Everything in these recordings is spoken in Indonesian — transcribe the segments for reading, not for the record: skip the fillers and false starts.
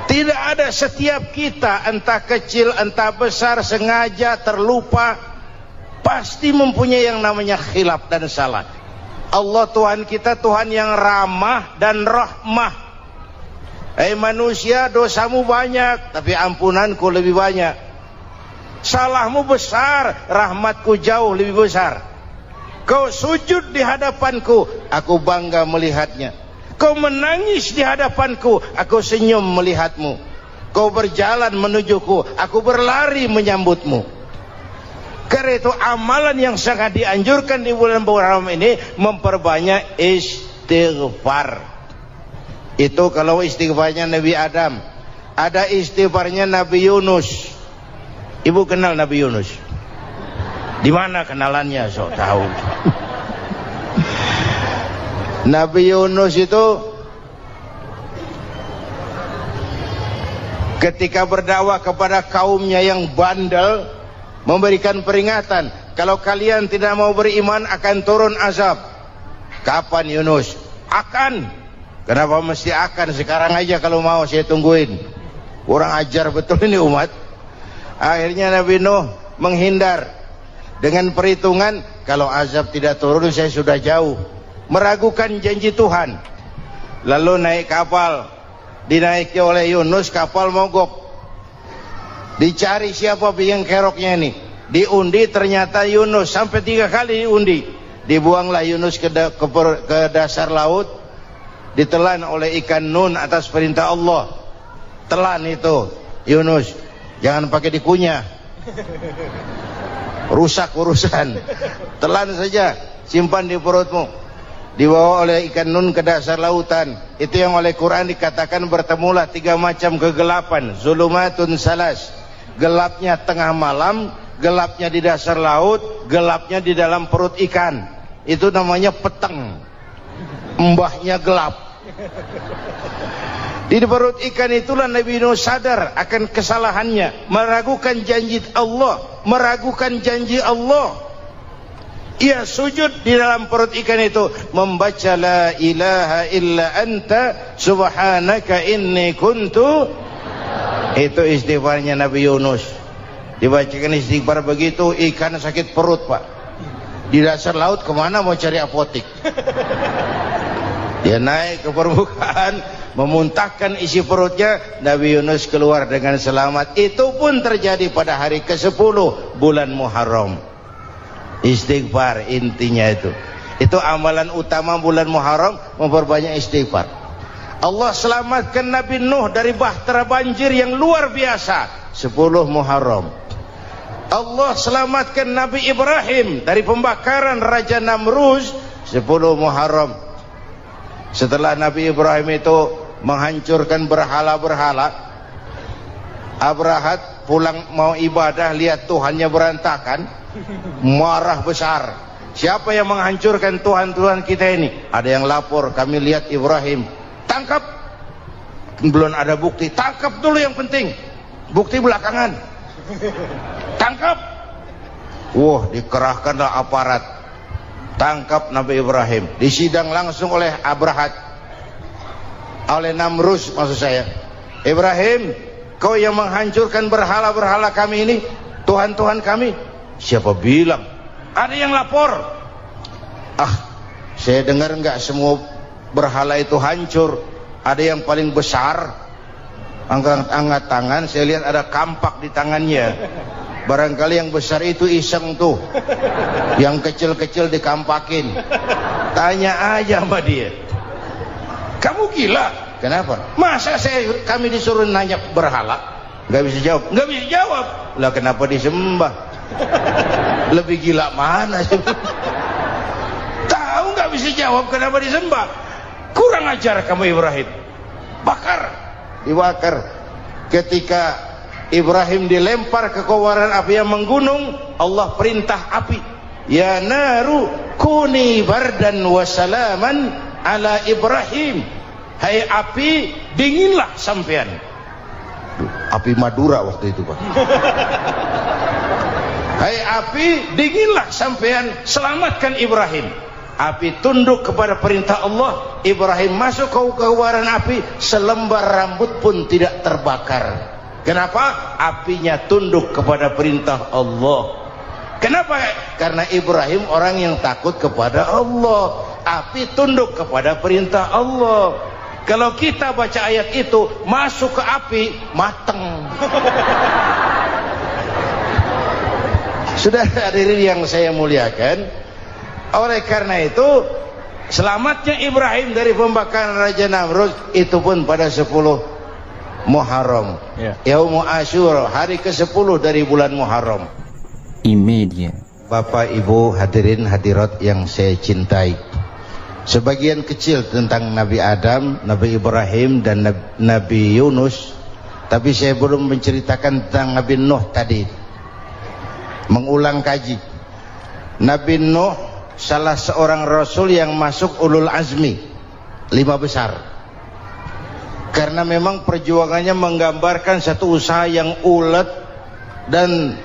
Tidak ada, setiap kita entah kecil entah besar, sengaja terlupa, pasti mempunyai yang namanya khilaf dan salah. Allah Tuhan kita Tuhan yang ramah dan rahmah. Manusia, dosamu banyak tapi ampunanku lebih banyak. Salahmu besar, rahmatku jauh lebih besar. Kau sujud di hadapanku, aku bangga melihatnya. Kau menangis di hadapanku, aku senyum melihatmu. Kau berjalan menujuku, aku berlari menyambutmu. Karena itu amalan yang sangat dianjurkan di bulan Muharram ini memperbanyak istighfar. Itu kalau istighfarnya Nabi Adam. Ada istighfarnya Nabi Yunus. Ibu kenal Nabi Yunus? Di mana kenalannya? Sok tahu. Nabi Yunus itu ketika berdakwah kepada kaumnya yang bandel, memberikan peringatan, kalau kalian tidak mau beriman akan turun azab. Kapan Yunus? Akan. Kenapa mesti akan? Sekarang aja kalau mau, saya tungguin. Kurang ajar betul ini umat. Akhirnya Nabi Nuh menghindar dengan perhitungan, kalau azab tidak turun saya sudah jauh. Meragukan janji Tuhan. Lalu naik kapal, dinaiki oleh Yunus, kapal mogok. Dicari siapa biang keroknya ini. Diundi, ternyata Yunus. Sampai 3 kali diundi. Dibuanglah Yunus ke dasar laut. Ditelan oleh ikan Nun atas perintah Allah. Telan itu Yunus, jangan pakai dikunyah, rusak urusan. Telan saja, simpan di perutmu. Dibawa oleh ikan Nun ke dasar lautan. Itu yang oleh Quran dikatakan bertemulah 3 macam kegelapan. Zulumatun salas. Gelapnya tengah malam, gelapnya di dasar laut, gelapnya di dalam perut ikan. Itu namanya peteng. Mbahnya gelap. Di perut ikan itulah Nabi Nuh sadar akan kesalahannya, meragukan janji Allah, meragukan janji Allah. Ia sujud di dalam perut ikan itu, membaca la ilaha illa anta subhanaka inni kuntu. Itu istighfarnya Nabi Yunus. Dibacakan istighfar begitu, ikan sakit perut pak. Di dasar laut kemana mau cari apotik? Dia naik ke permukaan, memuntahkan isi perutnya. Nabi Yunus keluar dengan selamat. Itu pun terjadi pada hari ke-10 bulan Muharram. Istighfar intinya itu. Itu amalan utama bulan Muharram, memperbanyak istighfar. Allah selamatkan Nabi Nuh dari bahtera banjir yang luar biasa 10 Muharram. Allah selamatkan Nabi Ibrahim dari pembakaran Raja Namrus 10 Muharram. Setelah Nabi Ibrahim itu menghancurkan berhala-berhala, Abrahat pulang mau ibadah, lihat Tuhannya berantakan, marah besar. Siapa yang menghancurkan Tuhan-Tuhan kita ini? Ada yang lapor, kami lihat Ibrahim. Tangkap. Belum ada bukti, tangkap dulu yang penting, bukti belakangan. Tangkap. Wah, dikerahkanlah aparat, tangkap Nabi Ibrahim. Disidang langsung oleh Abrahat, oleh Namrus maksud saya. Ibrahim, kau yang menghancurkan berhala-berhala kami ini, Tuhan-Tuhan kami. Siapa bilang? Ada yang lapor. Saya dengar enggak semua berhala itu hancur. Ada yang paling besar, angkat tangan, saya lihat ada kampak di tangannya. Barangkali yang besar itu iseng tuh, yang kecil-kecil dikampakin. Tanya aja sama dia, kamu gila? Kenapa? Masa kami disuruh nanya berhala? Gak bisa jawab. Gak bisa jawab. Lah kenapa disembah? Lebih gila mana sih? Tahu gak bisa jawab kenapa disembah? Kurang ajar kamu Ibrahim. Bakar, dibakar. Ketika Ibrahim dilempar ke kobaran api yang menggunung, Allah perintah api, ya naru kuni bardan wa salaman ala Ibrahim. Hai api, dinginlah sampean. Api Madura waktu itu Pak. Hai api, dinginlah sampean, selamatkan Ibrahim. api tunduk kepada perintah Allah. Ibrahim masuk ke kobaran api, selembar rambut pun tidak terbakar. Kenapa? Apinya tunduk kepada perintah Allah. Kenapa? Karena Ibrahim orang yang takut kepada Allah. Api tunduk kepada perintah Allah. Kalau kita baca ayat itu, masuk ke api, mateng. Sudah hadirin yang saya muliakan, oleh karena itu selamatnya Ibrahim dari pembakaran Raja Namrud itu pun pada 10 Muharram, Yaumul Asyura, hari ke-10 dari bulan Muharram. Imedia. Bapak Ibu hadirin hadirat yang saya cintai, sebagian kecil tentang Nabi Adam, Nabi Ibrahim dan Nabi Yunus, tapi saya belum menceritakan tentang Nabi Nuh tadi. Mengulang kaji. Nabi Nuh salah seorang rasul yang masuk ulul azmi 5 besar, karena memang perjuangannya menggambarkan satu usaha yang ulet dan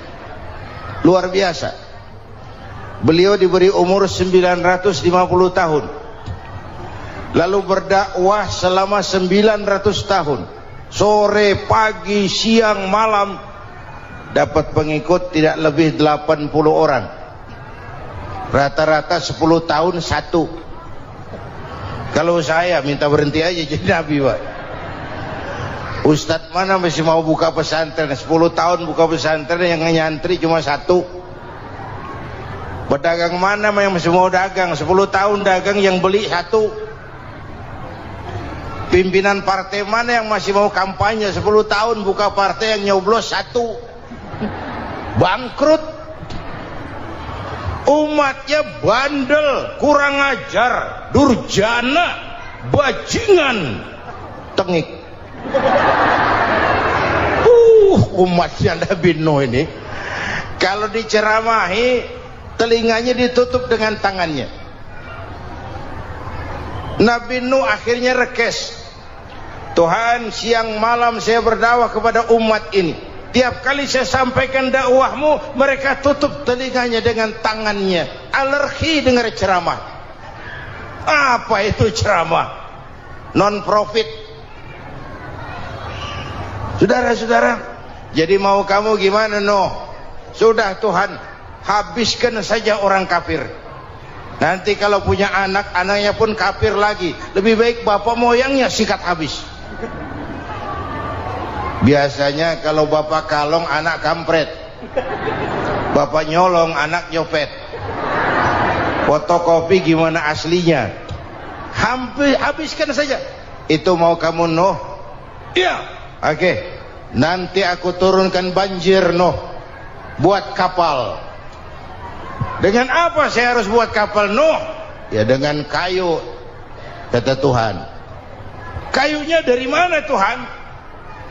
luar biasa. Beliau diberi umur 950 tahun, lalu berdakwah selama 900 tahun, sore, pagi, siang, malam, dapat pengikut tidak lebih 80 orang, rata-rata 10 tahun satu. Kalau saya minta berhenti aja jadi nabi, Pak. Ustadz mana masih mau buka pesantren, 10 tahun buka pesantren, yang nyantri cuma satu. Pedagang mana yang masih mau dagang, 10 tahun dagang yang beli satu. Pimpinan partai mana yang masih mau kampanye, 10 tahun buka partai, yang nyoblos satu. Bangkrut. Umatnya bandel, kurang ajar, durjana, bajingan, tengik. Umatnya Nabi Nuh ini kalau diceramahi telinganya ditutup dengan tangannya. Nabi Nuh akhirnya rekes, Tuhan, siang malam saya berdakwah kepada umat ini, tiap kali saya sampaikan dakwahmu mereka tutup telinganya dengan tangannya, alergi dengar ceramah. Apa itu ceramah? Non profit. Saudara-saudara, jadi mau kamu gimana, Nuh? Sudah Tuhan, habiskan saja orang kafir. Nanti kalau punya anak, anaknya pun kafir lagi. Lebih baik bapak moyangnya sikat habis. Biasanya kalau bapak kalong, anak kampret. Bapak nyolong, anak nyopet. Fotokopi gimana aslinya? Habiskan saja. Itu mau kamu, Nuh? Iya. Oke, nanti aku turunkan banjir, Nuh. Buat kapal. Dengan apa saya harus buat kapal, Nuh? Ya dengan kayu, kata Tuhan. Kayunya dari mana, Tuhan?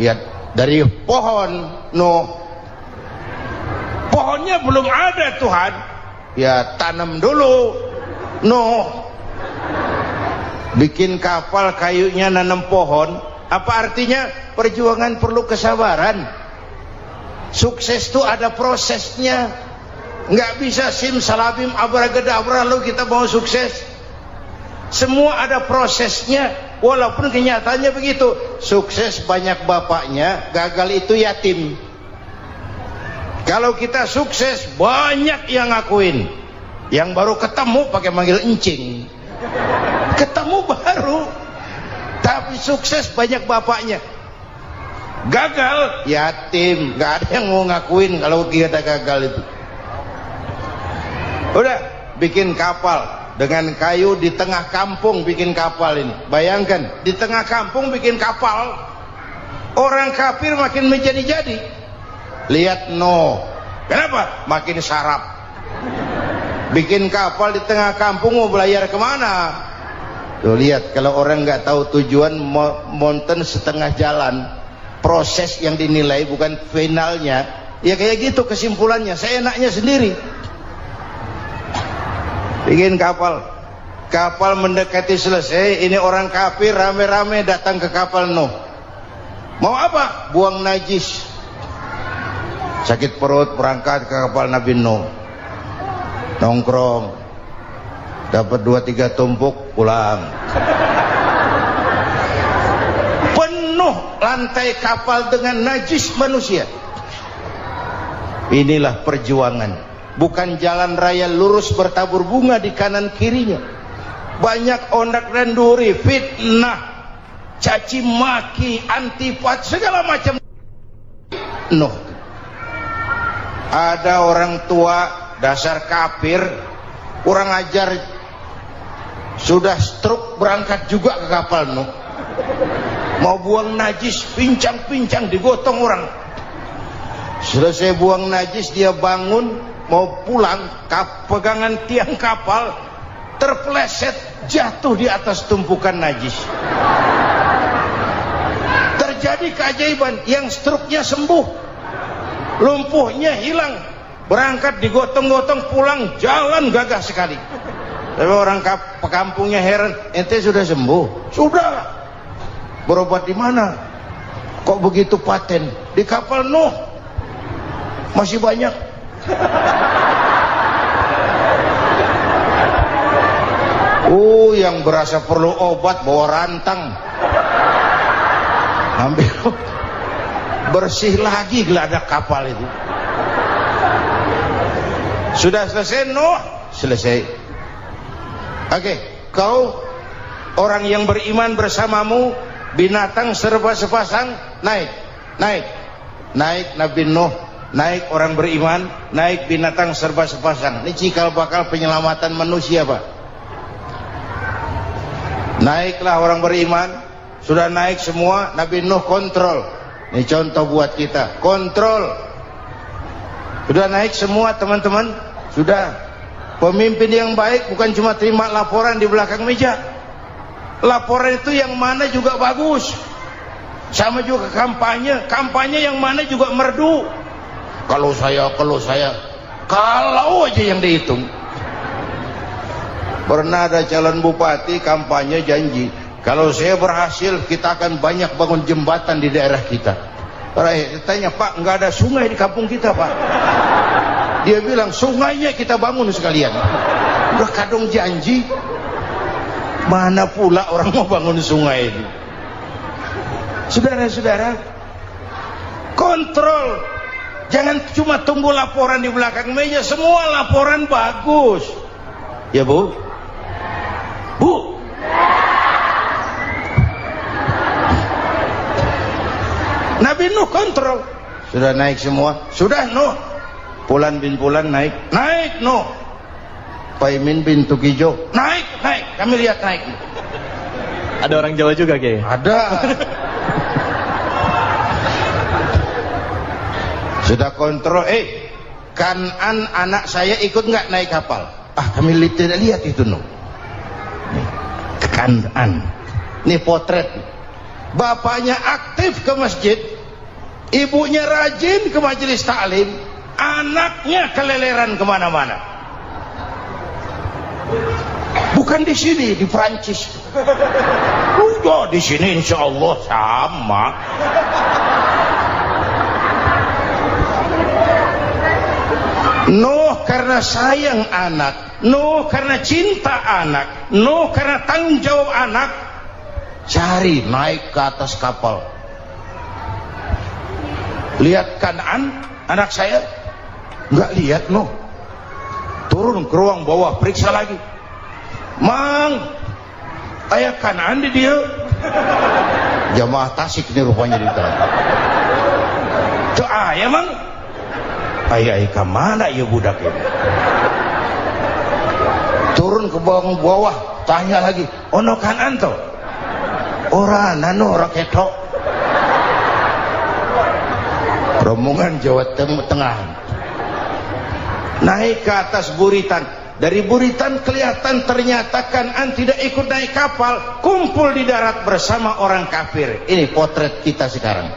Ya dari pohon, Nuh. Pohonnya belum ada, Tuhan. Ya tanam dulu, Nuh. Bikin kapal kayunya nanam pohon. Apa artinya? Perjuangan perlu kesabaran. Sukses itu ada prosesnya. Nggak bisa simsalabim abracadabra lalu kita mau sukses. Semua ada prosesnya. Walaupun kenyataannya begitu. Sukses banyak bapaknya, gagal itu yatim. Kalau kita sukses banyak yang ngakuin. Yang baru ketemu pakai manggil encing. Ketemu baru. Tapi sukses banyak bapaknya. Gagal yatim, nggak ada yang mau ngakuin kalau kita gagal itu. Udah bikin kapal dengan kayu di tengah kampung, bikin kapal ini. Bayangkan di tengah kampung bikin kapal, orang kafir makin menjadi-jadi. Lihat Nuh, kenapa? Makin sarap. Bikin kapal di tengah kampung, mau belayar kemana? Tuh lihat, kalau orang nggak tahu tujuan, mountain setengah jalan. Proses yang dinilai bukan finalnya. Ya kayak gitu kesimpulannya. Saya enaknya sendiri. Bikin kapal. Kapal mendekati selesai. Ini orang kafir rame-rame datang ke kapal Nuh. Mau apa? Buang najis. Sakit perut berangkat ke kapal Nabi Nuh. Nongkrong. dapat 2-3 tumpuk, pulang. Penuh lantai kapal dengan najis manusia. Inilah perjuangan, bukan jalan raya lurus bertabur bunga di kanan kirinya. Banyak ondak dan duri, fitnah, caci maki, antipat, segala macam. Nuh, ada orang tua dasar kafir, kurang ajar, sudah stroke berangkat juga ke kapal Nuh. Mau buang najis, pincang-pincang digotong orang. Selesai buang najis, dia bangun mau pulang, pegangan tiang kapal terpeleset, jatuh di atas tumpukan najis. Terjadi keajaiban, yang stroke-nya sembuh, lumpuhnya hilang, berangkat digotong-gotong pulang, jalan gagah sekali. Tapi orang pekampungnya heran, ente sudah sembuh? Sudah. Berobat di mana? Kok begitu paten? Di kapal Nuh. Masih banyak. Yang berasa perlu obat bawa rantang, ambil, bersih lagi geladak kapal itu. Sudah selesai Nuh? Selesai. Oke, kau orang yang beriman bersamamu, binatang serba sepasang, naik Nabi Nuh, naik orang beriman, naik binatang serba sepasang. Ini cikal bakal penyelamatan manusia, Pak. Naiklah orang beriman, sudah naik semua, Nabi Nuh kontrol. Ini contoh buat kita, kontrol. Sudah naik semua teman-teman, sudah. Pemimpin yang baik bukan cuma terima laporan di belakang meja. Laporan itu yang mana juga bagus. Sama juga kampanye, kampanye yang mana juga merdu. Kalau aja yang dihitung. Pernah ada calon bupati kampanye janji, kalau saya berhasil kita akan banyak bangun jembatan di daerah kita. Rakyat tanya, Pak, nggak ada sungai di kampung kita, Pak. Dia bilang, sungainya kita bangun sekalian. Udah kadung janji, mana pula orang mau bangun sungai itu. Saudara-saudara, kontrol. Jangan cuma tunggu laporan di belakang meja, semua laporan bagus. Ya Bu? Bu? Nabi Nuh kontrol. Sudah naik semua? Sudah Nuh. Pulan bin Pulan naik. Naik Nuh. Paimin bin Tukijo. Naik. Kami lihat naik. Ada orang Jawa juga, Kiai? Ada. Sudah kontrol. Kanan anak saya ikut nggak naik kapal? Kami tidak lihat itu Nuh. Kanan. Ini potret. Bapaknya aktif ke masjid, ibunya rajin ke majelis taklim, anaknya keleleran kemana-mana. Bukan di sini, di Prancis. Udah di sini insya Allah sama. Nuh karena sayang anak, Nuh karena cinta anak, Nuh karena tanggung jawab anak, cari naik ke atas kapal. Lihat Kanaan, anak saya, nggak lihat Nuh. Turun ke ruang bawah, periksa lagi. Mang, ayah Kanaan di dia. Jamaah Tasik ini rupanya di dalam. Tuh ayah Mang. Ayah kemana ya budak ini? Turun ke bawah, tanya lagi. Ono Kanaan toh? Orang nano raketok. Rombongan Jawa Tengah. Naik ke atas buritan. Dari buritan kelihatan ternyata Kanaan tidak ikut naik kapal, kumpul di darat bersama orang kafir. Ini potret kita sekarang.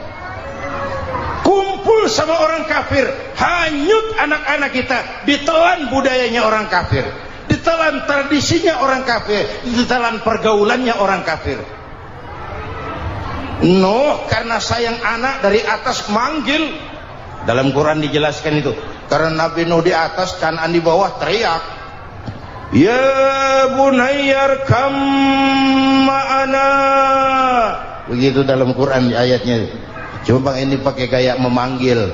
Kumpul sama orang kafir, hanyut anak-anak kita, ditelan budayanya orang kafir, ditelan tradisinya orang kafir, ditelan pergaulannya orang kafir. Nuh karena sayang anak dari atas manggil. Dalam Quran dijelaskan itu. Karena Nabi Nuh di atas, Kanaan di bawah, teriak. Ya bunayyar kam ma'ana. Begitu dalam Quran ayatnya. Cuma Bang ini pakai gaya memanggil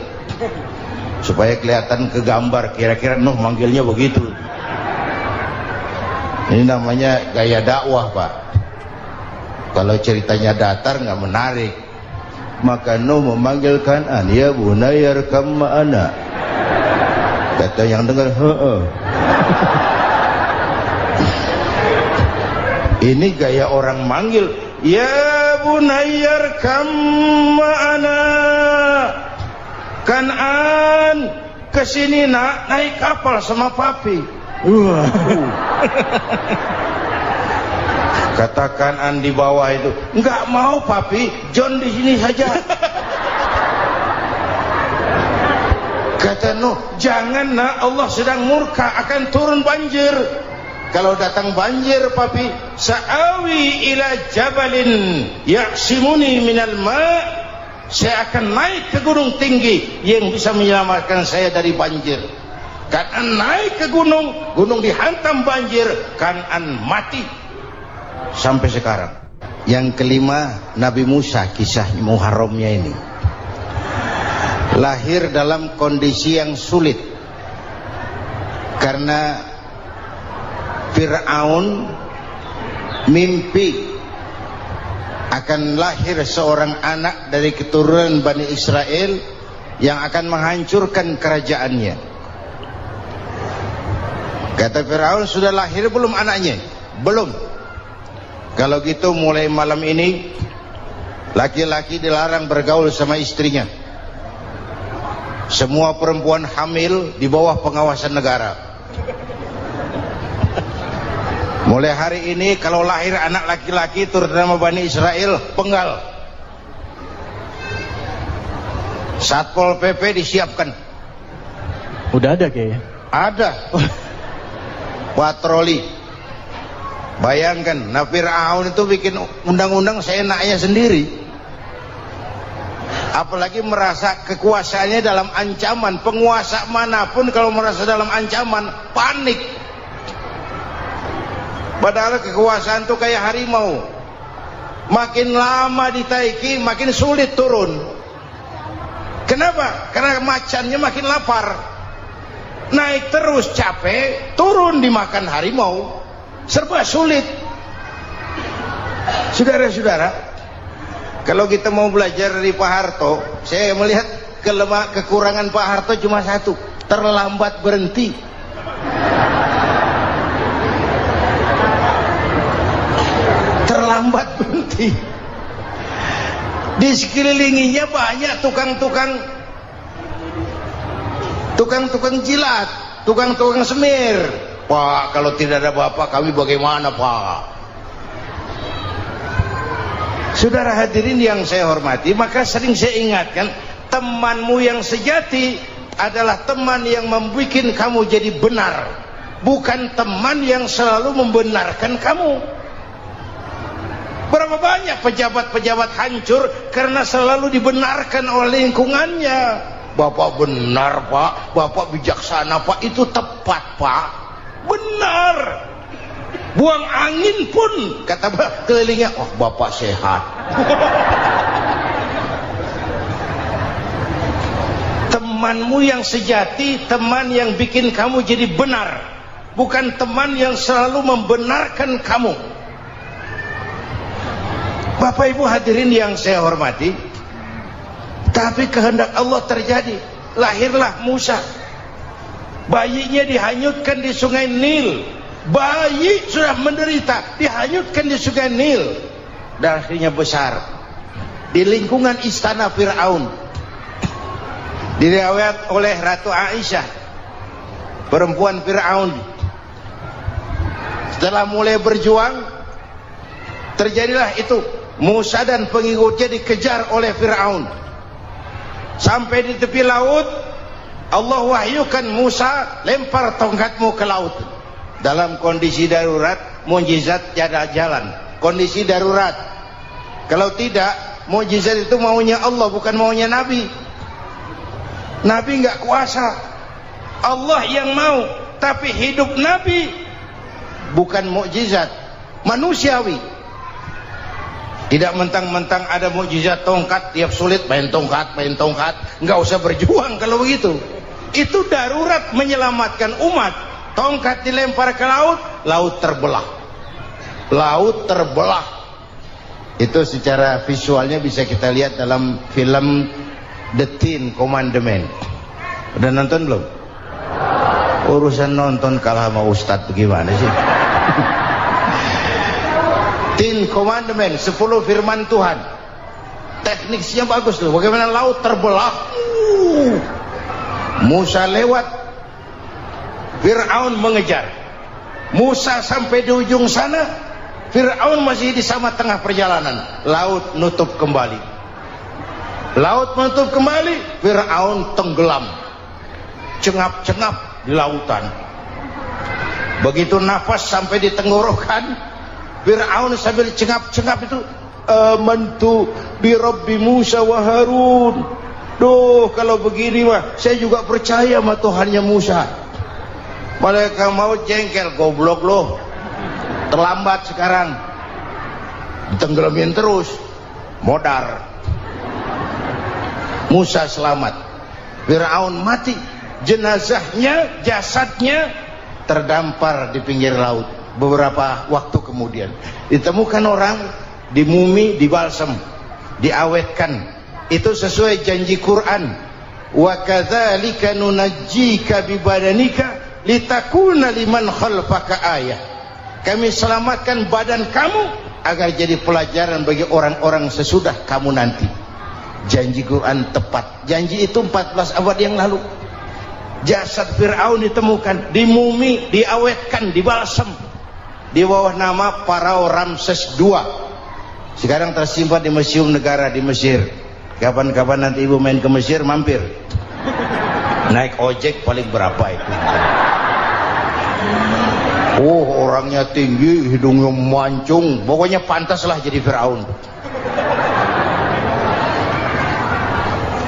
supaya kelihatan kegambar, kira-kira Nuh manggilnya begitu. Ini namanya gaya dakwah, Pak. Kalau ceritanya datar nggak menarik. Maka Nuh memanggil Kan'an, ya bunayyar kam ma'ana. Kata yang dengar, heeh. Ini gaya orang manggil, ya bunayyar kam ma'ana. Kan'an, kesini nak, naik kapal sama papi. Kata Kan'an di bawah itu, enggak mau papi, John di sini saja. Kata Nuh, jangan nak, Allah sedang murka, akan turun banjir. Kalau datang banjir papi, sa'awi ila jabalin ya'simuni minal ma', saya akan naik ke gunung tinggi yang bisa menyelamatkan saya dari banjir. Kan'an naik ke gunung, gunung dihantam banjir, Kan'an mati sampai sekarang. Yang kelima, Nabi Musa, kisah Muharramnya ini lahir dalam kondisi yang sulit karena Fir'aun mimpi akan lahir seorang anak dari keturunan Bani Israel yang akan menghancurkan kerajaannya. Kata Fir'aun, sudah lahir belum anaknya? Belum. Kalau gitu mulai malam ini laki-laki dilarang bergaul sama istrinya. Semua perempuan hamil di bawah pengawasan negara. Mulai hari ini kalau lahir anak laki-laki terutama Bani Israel, penggal. Satpol PP disiapkan. Udah ada kayaknya. Ada. Patroli. Bayangkan, nah Fir'aun itu bikin undang-undang seenaknya sendiri. Apalagi merasa kekuasaannya dalam ancaman. Penguasa manapun kalau merasa dalam ancaman, panik. Padahal kekuasaan itu kayak harimau, makin lama ditaiki makin sulit turun. Kenapa? Karena macannya makin lapar. Naik terus capek, turun dimakan harimau, serba sulit. Saudara-saudara, kalau kita mau belajar dari Pak Harto, saya melihat kekurangan Pak Harto cuma satu, terlambat berhenti. Terlambat berhenti. Di sekelilinginya banyak tukang-tukang jilat, tukang-tukang semir. Pak, kalau tidak ada bapak kami bagaimana, Pak? Saudara hadirin yang saya hormati, maka sering saya ingatkan, temanmu yang sejati adalah teman yang membuat kamu jadi benar, bukan teman yang selalu membenarkan kamu. Berapa banyak pejabat-pejabat hancur karena selalu dibenarkan oleh lingkungannya. Bapak benar, Pak. Bapak bijaksana, Pak. Itu tepat, Pak. Benar. Buang angin pun kata kelilingnya, oh Bapak sehat. Temanmu yang sejati, teman yang bikin kamu jadi benar, bukan teman yang selalu membenarkan kamu. Bapak Ibu hadirin yang saya hormati, tapi kehendak Allah terjadi. Lahirlah Musa. Bayinya dihanyutkan di sungai Nil. Bayi sudah menderita, dihanyutkan di sungai Nil. Dan akhirnya besar di lingkungan istana Fir'aun. Diriwayat oleh Ratu Aisyah, perempuan Fir'aun. Setelah mulai berjuang, terjadilah itu. Musa dan pengikutnya dikejar oleh Fir'aun. Sampai di tepi laut, Allah wahyukan Musa, lempar tongkatmu ke laut. Dalam kondisi darurat, mukjizat tiada jalan. Kondisi darurat. Kalau tidak, mukjizat itu maunya Allah, bukan maunya Nabi. Nabi nggak kuasa. Allah yang mau. Tapi hidup Nabi bukan mukjizat manusiawi. Tidak mentang-mentang ada mukjizat tongkat, tiap sulit main tongkat, nggak usah berjuang kalau begitu. Itu darurat menyelamatkan umat. Tongkat dilempar ke laut, laut terbelah. Itu secara visualnya bisa kita lihat dalam film The Ten Commandments. Udah nonton belum? Urusan nonton kalah sama Ustadz bagaimana sih? Ten Commandments, 10 firman Tuhan. Tekniknya bagus loh. Bagaimana laut terbelah. Musa lewat, Fir'aun mengejar. Musa sampai di ujung sana, Fir'aun masih di sama tengah perjalanan. Laut nutup kembali. Fir'aun tenggelam, cengap-cengap di lautan. Begitu nafas sampai di tenggorokan, Fir'aun sambil cengap-cengap itu, amantu bi Rabbi Musa wa Harun. Duh, kalau begini mah saya juga percaya sama Tuhannya Musa. Malaikat maut jengkel, goblok loh, terlambat sekarang, ditenggelamin terus, modar. Musa selamat, Fir'aun mati, jenazahnya, jasadnya terdampar di pinggir laut. Beberapa waktu kemudian ditemukan orang, dimumi, dibalsem, diawetkan. Itu sesuai janji Quran, wa kadzalika nunajjika bibadanika litakuna liman khalfaka ayah. Kami selamatkan badan kamu agar jadi pelajaran bagi orang-orang sesudah kamu nanti. Janji Quran tepat. Janji itu 14 abad yang lalu. Jasad Fir'aun ditemukan, dimumi, diawetkan, dibalsem di bawah nama Pharao Ramses II. Sekarang tersimpan di Museum Negara di Mesir. Kapan-kapan nanti ibu main ke Mesir, mampir. Naik ojek paling berapa itu? Orangnya tinggi, hidungnya mancung, pokoknya pantaslah jadi Fir'aun.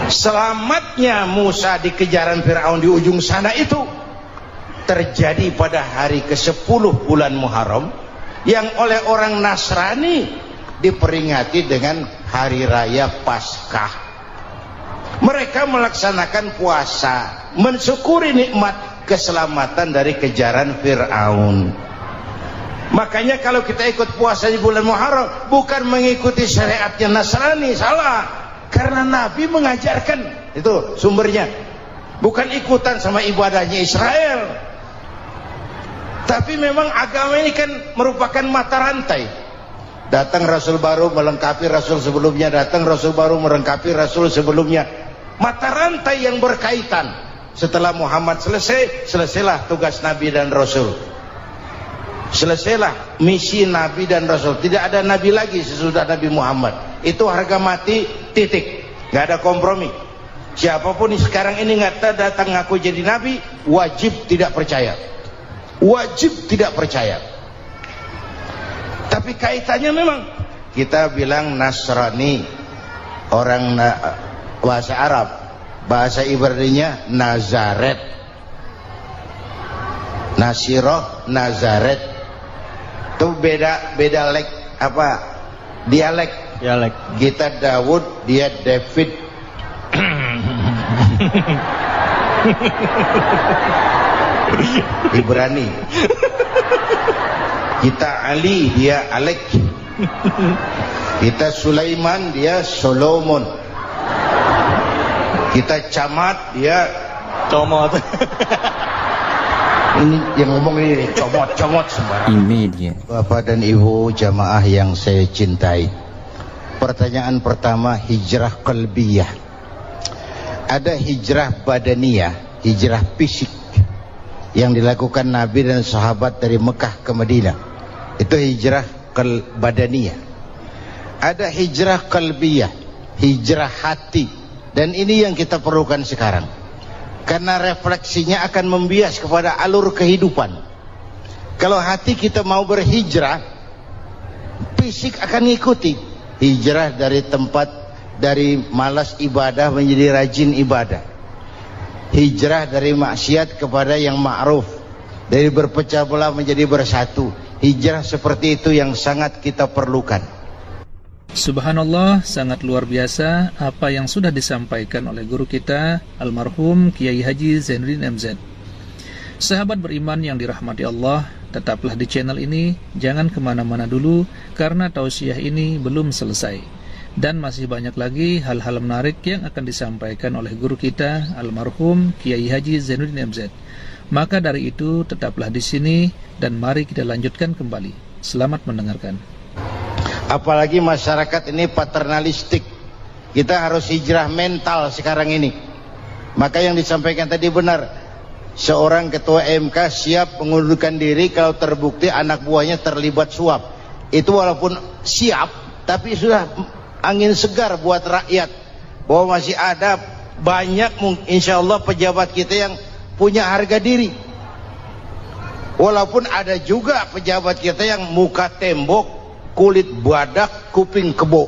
Selamatnya Musa di kejaran Fir'aun di ujung sana itu terjadi pada hari ke-10 bulan Muharram, yang oleh orang Nasrani diperingati dengan hari raya Paskah. Mereka melaksanakan puasa, mensyukuri nikmat keselamatan dari kejaran Fir'aun. Makanya kalau kita ikut puasa di bulan Muharram, bukan mengikuti syariatnya Nasrani, salah. Karena Nabi mengajarkan, itu sumbernya. Bukan ikutan sama ibadahnya Israel. Tapi memang agama ini kan merupakan mata rantai. Datang Rasul baru melengkapi Rasul sebelumnya, datang Rasul baru melengkapi Rasul sebelumnya. Mata rantai yang berkaitan. Setelah Muhammad selesai, selesailah tugas Nabi dan Rasul. Selesailah misi Nabi dan Rasul. Tidak ada Nabi lagi sesudah Nabi Muhammad. Itu harga mati, titik. Gak ada kompromi. Siapapun sekarang ini nggak datang ngaku jadi Nabi, wajib tidak percaya. Wajib tidak percaya. Tapi kaitannya memang, kita bilang Nasrani, orang bahasa Arab, bahasa Ibraninya Nazaret, Nasiroh, Nazaret. Itu beda dialek. Kita Daud, dia David. Ibrani. Kita Ali, dia Alek. Kita Sulaiman, dia Solomon. Kita Camat, dia Comot. Ini yang ngomong ini comot sembarang. Ini dia. Bapak dan Ibu jamaah yang saya cintai, pertanyaan pertama, hijrah qalbiyah. Ada hijrah badaniyah, hijrah fisik yang dilakukan Nabi dan sahabat dari Mekah ke Madinah. Itu hijrah badaniyah. Ada hijrah qalbiyah, hijrah hati. Dan ini yang kita perlukan sekarang. Karena refleksinya akan membias kepada alur kehidupan. Kalau hati kita mau berhijrah, fisik akan ngikuti. Hijrah dari tempat, dari malas ibadah menjadi rajin ibadah. Hijrah dari maksiat kepada yang ma'ruf, Dari berpecah belah menjadi bersatu. Hijrah seperti itu yang sangat kita perlukan. Subhanallah, sangat luar biasa apa yang sudah disampaikan oleh guru kita almarhum Kiai Haji Zainuddin MZ. Sahabat beriman yang dirahmati Allah, tetaplah di channel ini, jangan kemana-mana dulu karena tausiah ini belum selesai. Dan masih banyak lagi hal-hal menarik yang akan disampaikan oleh guru kita almarhum Kiai Haji Zainuddin MZ. Maka dari itu tetaplah di sini dan mari kita lanjutkan kembali. Selamat mendengarkan. Apalagi masyarakat ini paternalistik. Kita harus hijrah mental sekarang ini. Maka yang disampaikan tadi benar. Seorang ketua MK siap mengundurkan diri kalau terbukti anak buahnya terlibat suap. Itu walaupun siap, tapi sudah angin segar buat rakyat. Bahwa masih ada banyak insya Allah pejabat kita yang punya harga diri. Walaupun ada juga pejabat kita yang muka tembok, kulit badak, kuping kebo.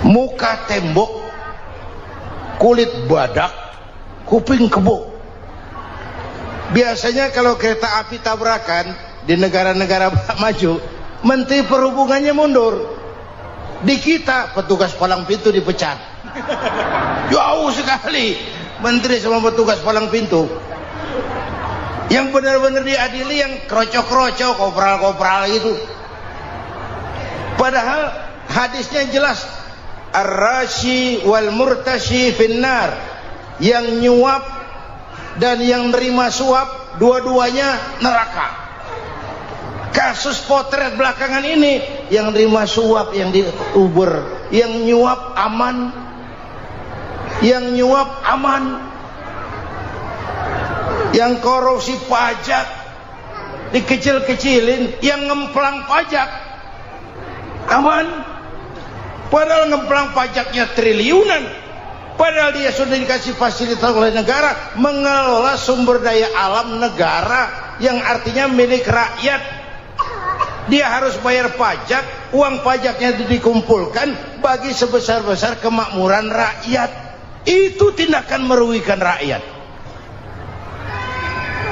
Muka tembok, kulit badak, kuping kebo. Biasanya kalau kereta api tabrakan di negara-negara maju, menteri perhubungannya mundur. Di kita petugas palang pintu dipecat. Jauh sekali menteri sama petugas palang pintu. Yang benar-benar diadili yang krocok-krocok, kopral-kopral itu. Padahal hadisnya jelas, ar-rashi wal murtashi finnar. Yang nyuap dan yang nerima suap dua-duanya neraka. Kasus potret belakangan ini, yang nerima suap yang diuber, yang nyuap aman. Yang nyuap aman, yang korupsi pajak dikecil-kecilin, yang ngemplang pajak aman. Padahal ngemplang pajaknya triliunan, padahal dia sudah dikasih fasilitas oleh negara mengelola sumber daya alam negara yang artinya milik rakyat. Dia harus bayar pajak, uang pajaknya dikumpulkan bagi sebesar-besar kemakmuran rakyat. Itu tindakan merugikan rakyat.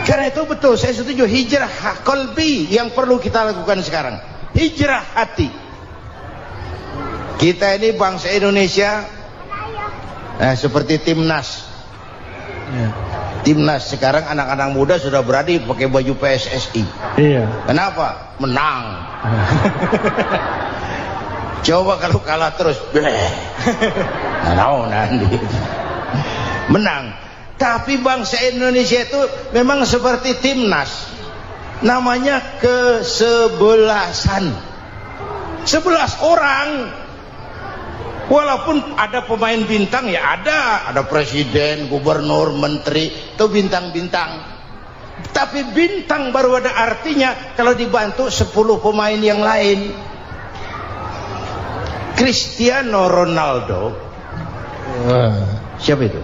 Karena itu betul, saya setuju, hijrah qalbi yang perlu kita lakukan sekarang. Hijrah hati. Kita ini bangsa Indonesia, seperti timnas. Timnas sekarang anak-anak muda sudah berani pakai baju PSSI. Iya. Kenapa? Menang. Coba kalau kalah terus, nanti menang. Tapi bangsa Indonesia itu memang seperti timnas, namanya kesebelasan. 11 orang. Walaupun ada pemain bintang, ya ada presiden, gubernur, menteri, itu bintang-bintang. Tapi bintang baru ada artinya kalau dibantu 10 pemain yang lain. Cristiano Ronaldo, siapa itu?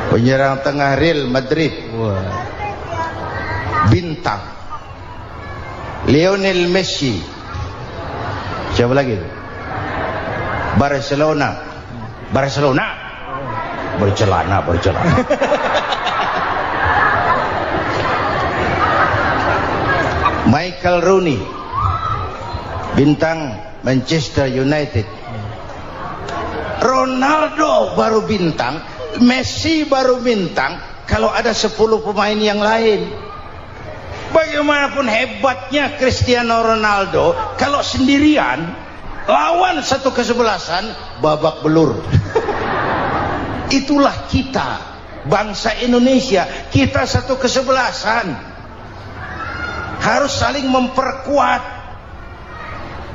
Penyerang tengah Real Madrid, bintang. Lionel Messi, siapa lagi itu? Barcelona, bercelana. Michael Rooney, bintang Manchester United. Ronaldo baru bintang, Messi baru bintang kalau ada 10 pemain yang lain. Bagaimanapun hebatnya Cristiano Ronaldo, kalau sendirian lawan satu kesebelasan, babak belur. Itulah kita, bangsa Indonesia. Kita satu kesebelasan, harus saling memperkuat.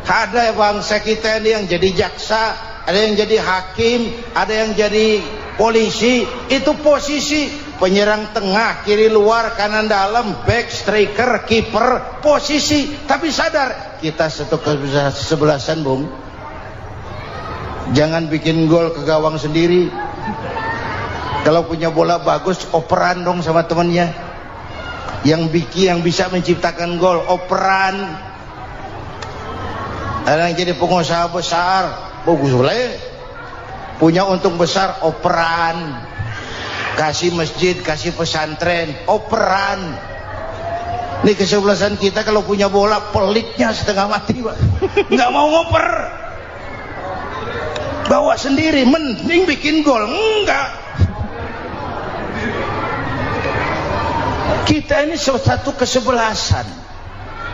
Ada bangsa kita ini yang jadi jaksa, ada yang jadi hakim, ada yang jadi polisi. Itu posisi penyerang tengah, kiri luar, kanan dalam, back, striker, kiper, posisi. Tapi sadar kita satu kesebelasan, Bung. Jangan bikin gol ke gawang sendiri. Kalau punya bola bagus, operan dong sama temannya. Yang bisa menciptakan gol, operan. Ada yang jadi pengusaha besar, bagus boleh. punya untung besar, operan, kasih masjid, kasih pesantren, operan. Ini kesebelasan kita kalau punya bola pelitnya setengah mati, Pak. Nggak mau ngoper, bawa sendiri, mending bikin gol. Enggak, kita ini satu kesebelasan,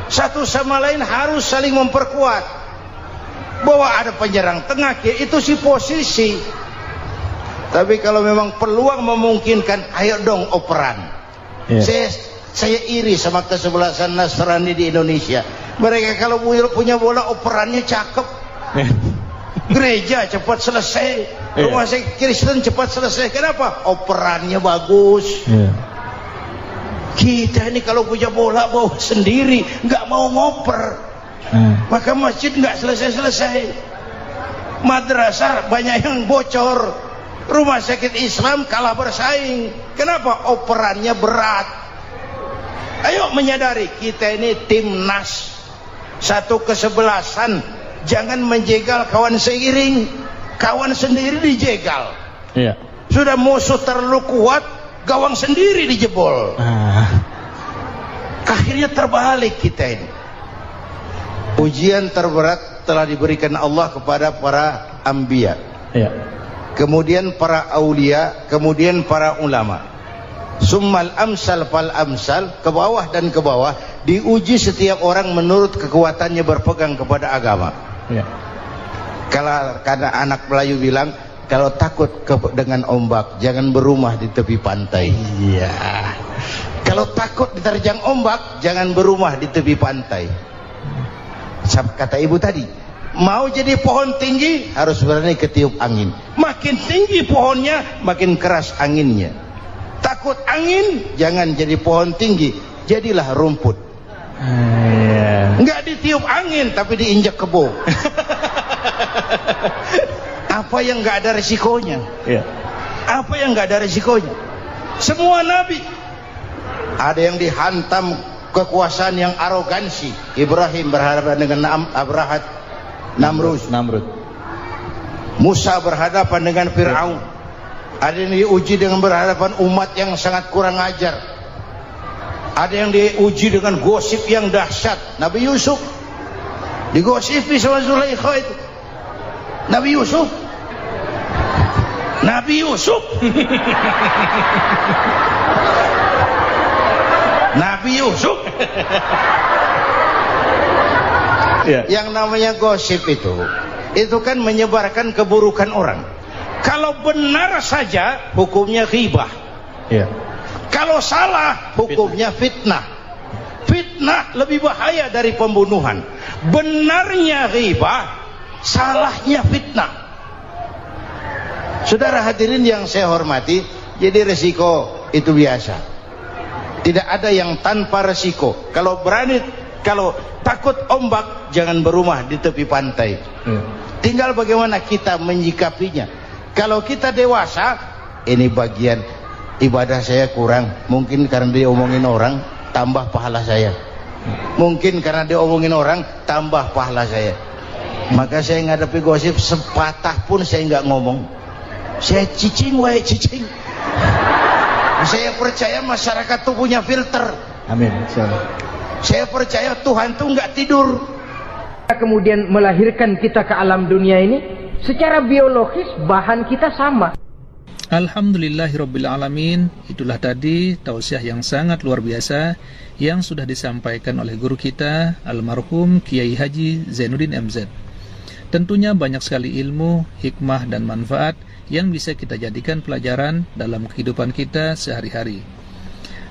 satu sama lain harus saling memperkuat. Bahwa ada penyerang tengah itu si posisi. Tapi kalau memang peluang memungkinkan, ayo dong operan. Saya iri sama kesebelasan Nasrani di Indonesia. Mereka kalau punya bola operannya cakep. Gereja cepat selesai, rumah sakit Kristen cepat selesai. Kenapa? Operannya bagus. Kita ini kalau punya bola bawa sendiri, nggak mau ngoper, maka masjid nggak selesai-selesai, madrasah banyak yang bocor, rumah sakit Islam kalah bersaing. Kenapa? Operannya berat. Ayo menyadari kita ini timnas, satu kesebelasan. Jangan menjegal kawan seiring, kawan sendiri dijegal. Sudah musuh terlalu kuat, gawang sendiri dijebol. Akhirnya terbalik kita ini. Ujian terberat telah diberikan Allah kepada para anbiya, kemudian para aulia, kemudian para ulama. Summal amsal fal amsal, ke bawah dan ke bawah, diuji setiap orang menurut kekuatannya berpegang kepada agama. Kalau karena anak Melayu bilang, kalau takut dengan ombak, jangan berumah di tepi pantai. Kalau takut diterjang ombak, jangan berumah di tepi pantai. Kata ibu tadi, mau jadi pohon tinggi harus berani ketiup angin. Makin tinggi pohonnya, makin keras anginnya. Takut angin, jangan jadi pohon tinggi, jadilah rumput. Enggak ditiup angin, tapi diinjak kebo. Apa yang enggak ada resikonya? Apa yang enggak ada resikonya? Semua nabi ada yang dihantam kekuasaan yang arogansi. Ibrahim berhadapan dengan Namrud. Musa berhadapan dengan Fir'aun. Ada yang diuji dengan berhadapan umat yang sangat kurang ajar. Ada yang diuji dengan gosip yang dahsyat. Nabi Yusuf digosipi sama Zulaikha itu. Nabi Yusuf Yang namanya gosip itu kan menyebarkan keburukan orang. Kalau benar saja hukumnya ghibah. Kalau salah hukumnya fitnah. Fitnah lebih bahaya dari pembunuhan. Benarnya ghibah, salahnya fitnah. Saudara hadirin yang saya hormati, jadi resiko itu biasa. Tidak ada yang tanpa resiko. Kalau takut ombak, jangan berumah di tepi pantai. Tinggal bagaimana kita menyikapinya. Kalau kita dewasa, ini bagian ibadah saya kurang, mungkin karena dia omongin orang, tambah pahala saya. Mungkin karena dia omongin orang, tambah pahala saya. Maka saya ngadepi gosip sepatah pun saya nggak ngomong. Saya cicing. Saya percaya masyarakat tuh punya filter. Amin. Saya percaya Tuhan tuh nggak tidur. Kemudian melahirkan kita ke alam dunia ini, secara biologis bahan kita sama. Alhamdulillahirrabbilalamin. Itulah tadi tausiah yang sangat luar biasa yang sudah disampaikan oleh guru kita almarhum Kiai Haji Zainuddin MZ. Tentunya banyak sekali ilmu, hikmah dan manfaat yang bisa kita jadikan pelajaran dalam kehidupan kita sehari-hari.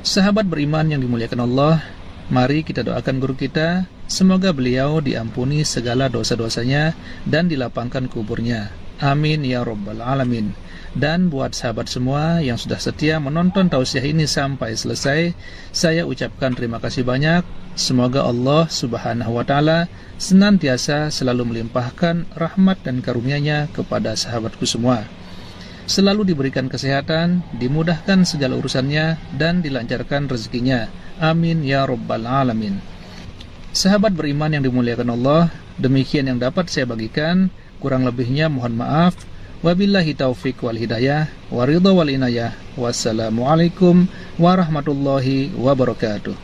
Sahabat beriman yang dimuliakan Allah, mari kita doakan guru kita, semoga beliau diampuni segala dosa-dosanya dan dilapangkan kuburnya. Amin ya rabbal alamin. Dan buat sahabat semua yang sudah setia menonton tausiah ini sampai selesai, saya ucapkan terima kasih banyak. Semoga Allah subhanahu wa ta'ala senantiasa selalu melimpahkan rahmat dan karunia-Nya kepada sahabatku semua. Selalu diberikan kesehatan, dimudahkan segala urusannya, dan dilancarkan rezekinya. Amin ya rabbal alamin. Sahabat beriman yang dimuliakan Allah, demikian yang dapat saya bagikan. Kurang lebihnya mohon maaf. Wabillahi taufik wal hidayah, waridha wal inayah. Wassalamualaikum warahmatullahi wabarakatuh.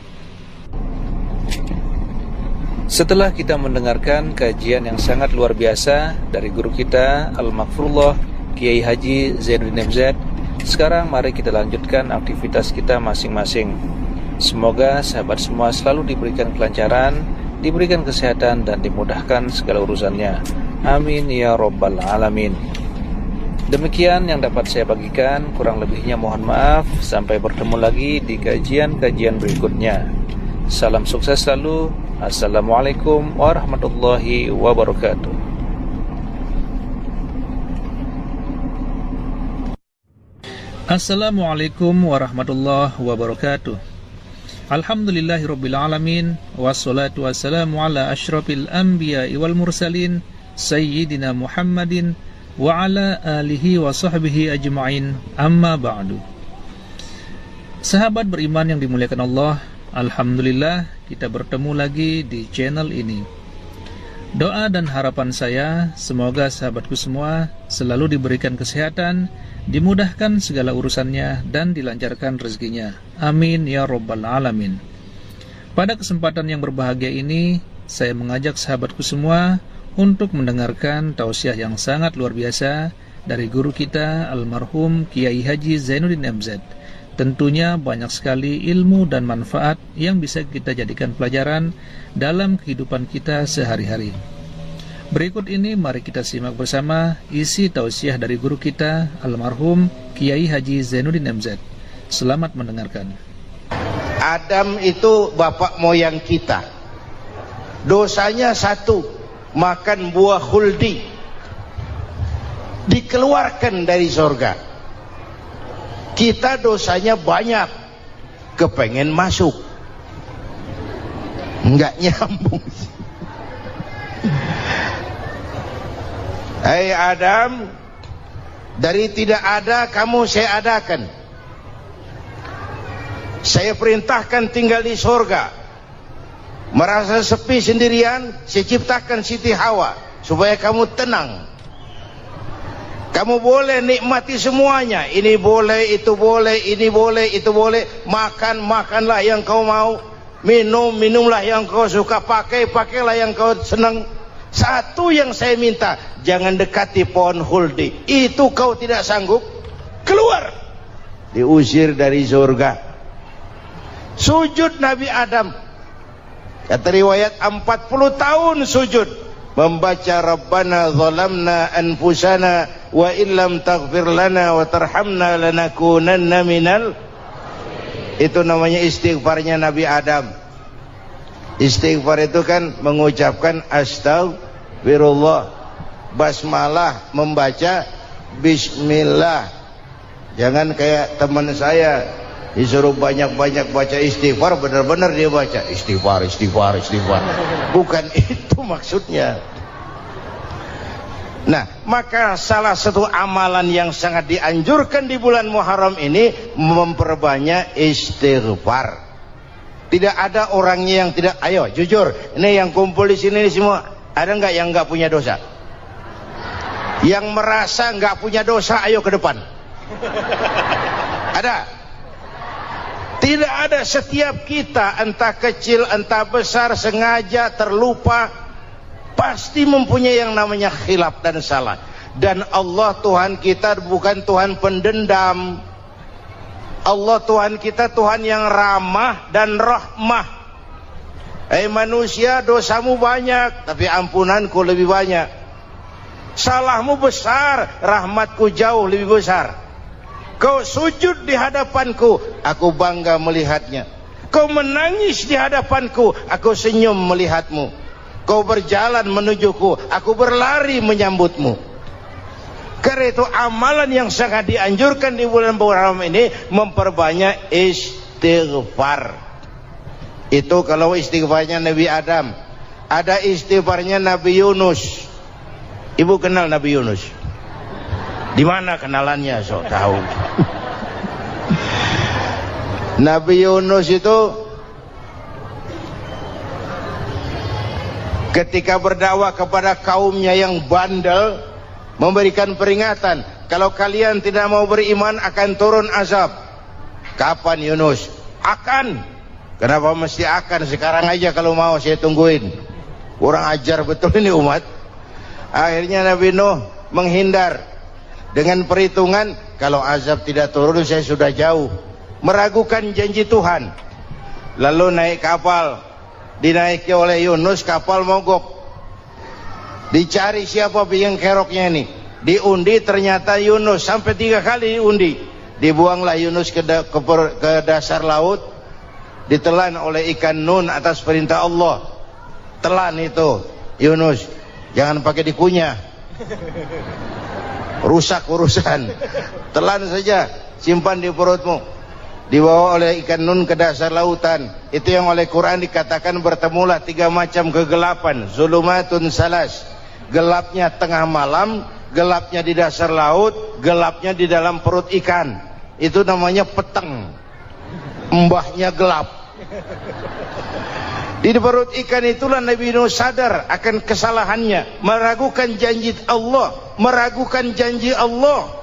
Setelah kita mendengarkan kajian yang sangat luar biasa dari guru kita Al-Maghfurullah Kiai Haji Zainuddin MZ, sekarang mari kita lanjutkan aktivitas kita masing-masing. Semoga sahabat semua selalu diberikan kelancaran, diberikan kesehatan, dan dimudahkan segala urusannya. Amin ya rabbal alamin. Demikian yang dapat saya bagikan, kurang lebihnya mohon maaf. Sampai bertemu lagi di kajian-kajian berikutnya. Salam sukses selalu. Assalamualaikum warahmatullahi wabarakatuh. Assalamualaikum warahmatullahi wabarakatuh. Alhamdulillahirabbil alamin, wassalatu wassalamu ala asyrafil anbiya'i wal mursalin sayyidina Muhammadin wa ala alihi wa sahbihi ajma'in, amma ba'du. Sahabat beriman yang dimuliakan Allah, alhamdulillah kita bertemu lagi di channel ini. Doa dan harapan saya, semoga sahabatku semua selalu diberikan kesehatan, dimudahkan segala urusannya, dan dilancarkan rezekinya. Amin ya rabbal alamin. Pada kesempatan yang berbahagia ini, saya mengajak sahabatku semua untuk mendengarkan tausiah yang sangat luar biasa dari guru kita almarhum Kiai Haji Zainuddin MZ. Tentunya banyak sekali ilmu dan manfaat yang bisa kita jadikan pelajaran dalam kehidupan kita sehari-hari. Berikut ini mari kita simak bersama isi tausiah dari guru kita almarhum Kiai Haji Zainuddin MZ. Selamat mendengarkan. Adam itu bapak moyang kita. Dosanya satu, makan buah khuldi, dikeluarkan dari surga. Kita dosanya banyak, kepengen masuk, nggak nyambung. Hai Adam, dari tidak ada kamu saya adakan. Saya perintahkan tinggal di surga. Merasa sepi sendirian, saya ciptakan Siti Hawa supaya kamu tenang. Kamu boleh nikmati semuanya. Ini boleh, itu boleh, ini boleh, itu boleh. Makan, makanlah yang kau mau. Minum, minumlah yang kau suka. Pakai, pakailah yang kau senang. Satu yang saya minta, jangan dekati pohon khuldi. Itu kau tidak sanggup, keluar. Diusir dari surga. Sujud Nabi Adam. Kata riwayat 40 tahun sujud membaca Rabbana zalamna anfusana wa illam taghfir lana wa tarhamna lanakunanna minal. Itu namanya istighfarnya Nabi Adam. Istighfar itu kan mengucapkan astagfirullah, basmalah, membaca bismillah. Jangan kayak teman saya disuruh banyak-banyak baca istighfar, benar-benar dia baca istighfar, istighfar, istighfar. Bukan itu maksudnya. Nah, maka salah satu amalan yang sangat dianjurkan di bulan Muharram ini memperbanyak istighfar. Tidak ada orangnya yang tidak. Ayo jujur, ini yang kumpul di sini semua, ada nggak yang nggak punya dosa? Yang merasa nggak punya dosa, ayo ke depan. Ada? Tidak ada. Setiap kita, entah kecil entah besar, sengaja terlupa, pasti mempunyai yang namanya khilaf dan salah. Dan Allah Tuhan kita bukan Tuhan pendendam. Allah Tuhan kita Tuhan yang ramah dan rahmah. Manusia, dosamu banyak, tapi ampunanku lebih banyak. Salahmu besar, rahmatku jauh lebih besar. Kau sujud di hadapanku, aku bangga melihatnya. Kau menangis di hadapanku, aku senyum melihatmu. Kau berjalan menujuku, aku berlari menyambutmu. Karena itu amalan yang sangat dianjurkan di bulan Muharram ini memperbanyak istighfar. Itu kalau istighfarnya Nabi Adam. Ada istighfarnya Nabi Yunus. Ibu kenal Nabi Yunus? Di mana kenalannya? Sok tahu. Nabi Yunus itu ketika berdakwah kepada kaumnya yang bandel, memberikan peringatan, kalau kalian tidak mau beriman akan turun azab. Kapan Yunus? Akan. Kenapa mesti akan? Sekarang aja kalau mau, saya tungguin. Kurang ajar betul ini umat. Akhirnya Nabi Nuh menghindar dengan perhitungan, kalau azab tidak turun saya sudah jauh, meragukan janji Tuhan. Lalu naik kapal, dinaiki oleh Yunus, kapal mogok. Dicari siapa biang keroknya ini, diundi ternyata Yunus, sampai 3 kali diundi. Dibuanglah Yunus ke dasar laut, ditelan oleh ikan nun atas perintah Allah. Telan itu Yunus, jangan pakai dikunyah, rusak urusan. Telan saja, simpan di perutmu. Dibawa oleh ikan nun ke dasar lautan. Itu yang oleh Quran dikatakan bertemulah 3 macam kegelapan. Zulumatun salas, gelapnya tengah malam, gelapnya di dasar laut, gelapnya di dalam perut ikan. Itu namanya peteng, mbahnya gelap. Di perut ikan itulah Nabi Nuh sadar akan kesalahannya, meragukan janji Allah, meragukan janji Allah.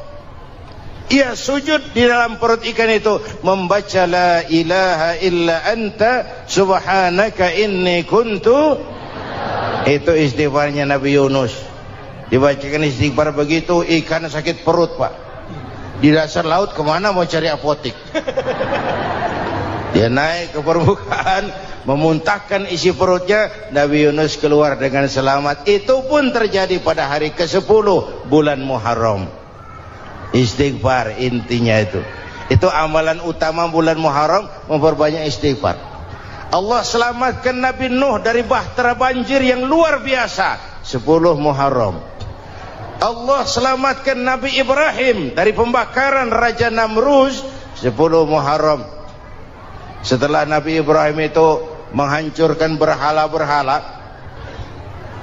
Ia sujud di dalam perut ikan itu, membaca la ilaha illa anta subhanaka inni kuntu. Itu istighfarnya Nabi Yunus. Dibacakan istighfar begitu, ikan sakit perut pak. Di dasar laut kemana mau cari apotik? Dia naik ke permukaan, memuntahkan isi perutnya. Nabi Yunus keluar dengan selamat. Itu pun terjadi pada hari ke-10 bulan Muharram. Istighfar intinya itu. Itu amalan utama bulan Muharram, memperbanyak istighfar. Allah selamatkan Nabi Nuh dari bahtera banjir yang luar biasa 10 Muharram. Allah selamatkan Nabi Ibrahim dari pembakaran Raja Namruz 10 Muharram. Setelah Nabi Ibrahim itu menghancurkan berhala-berhala,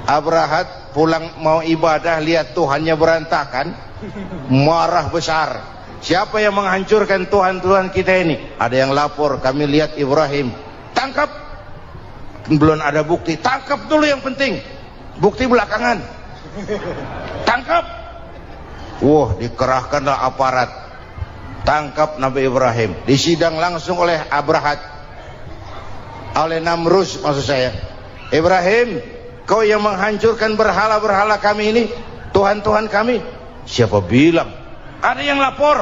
Abrahat pulang mau ibadah, lihat Tuhannya berantakan, marah besar. Siapa yang menghancurkan Tuhan-Tuhan kita ini? Ada yang lapor, kami lihat Ibrahim. Tangkap. Belum ada bukti, tangkap dulu yang penting, bukti belakangan. Tangkap. Wah, dikerahkanlah aparat, tangkap Nabi Ibrahim. Disidang langsung oleh Abrahat, oleh Namruz maksud saya. Ibrahim, kau yang menghancurkan berhala-berhala kami ini, Tuhan-Tuhan kami. Siapa bilang? Ada yang lapor.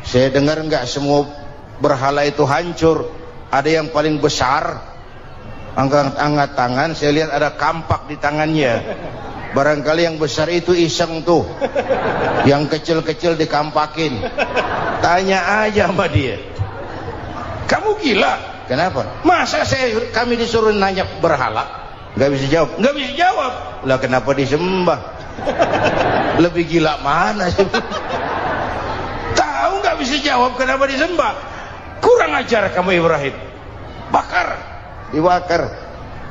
Saya dengar enggak semua berhala itu hancur. Ada yang paling besar, angkat tangan, saya lihat ada kampak di tangannya. Barangkali yang besar itu iseng tuh, yang kecil-kecil dikampakin. Tanya aja sama dia, kamu gila? Kenapa? Masa kami disuruh nanya berhala? Nggak bisa jawab. Nggak bisa jawab. Lah kenapa disembah? Lebih gila mana sih? Tahu nggak bisa jawab kenapa disembah? Kurang ajar kamu Ibrahim. Bakar, dibakar.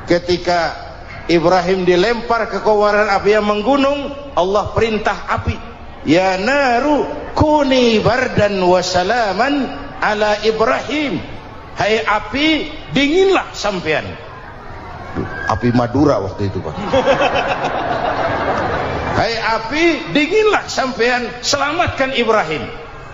Ketika Ibrahim dilempar ke kobaran api yang menggunung, Allah perintah api, ya naru kuni bardan wa salaman ala Ibrahim. Hai api, dinginlah sampean. Api Madura waktu itu pak. Hai api, dinginlah sampean, selamatkan Ibrahim.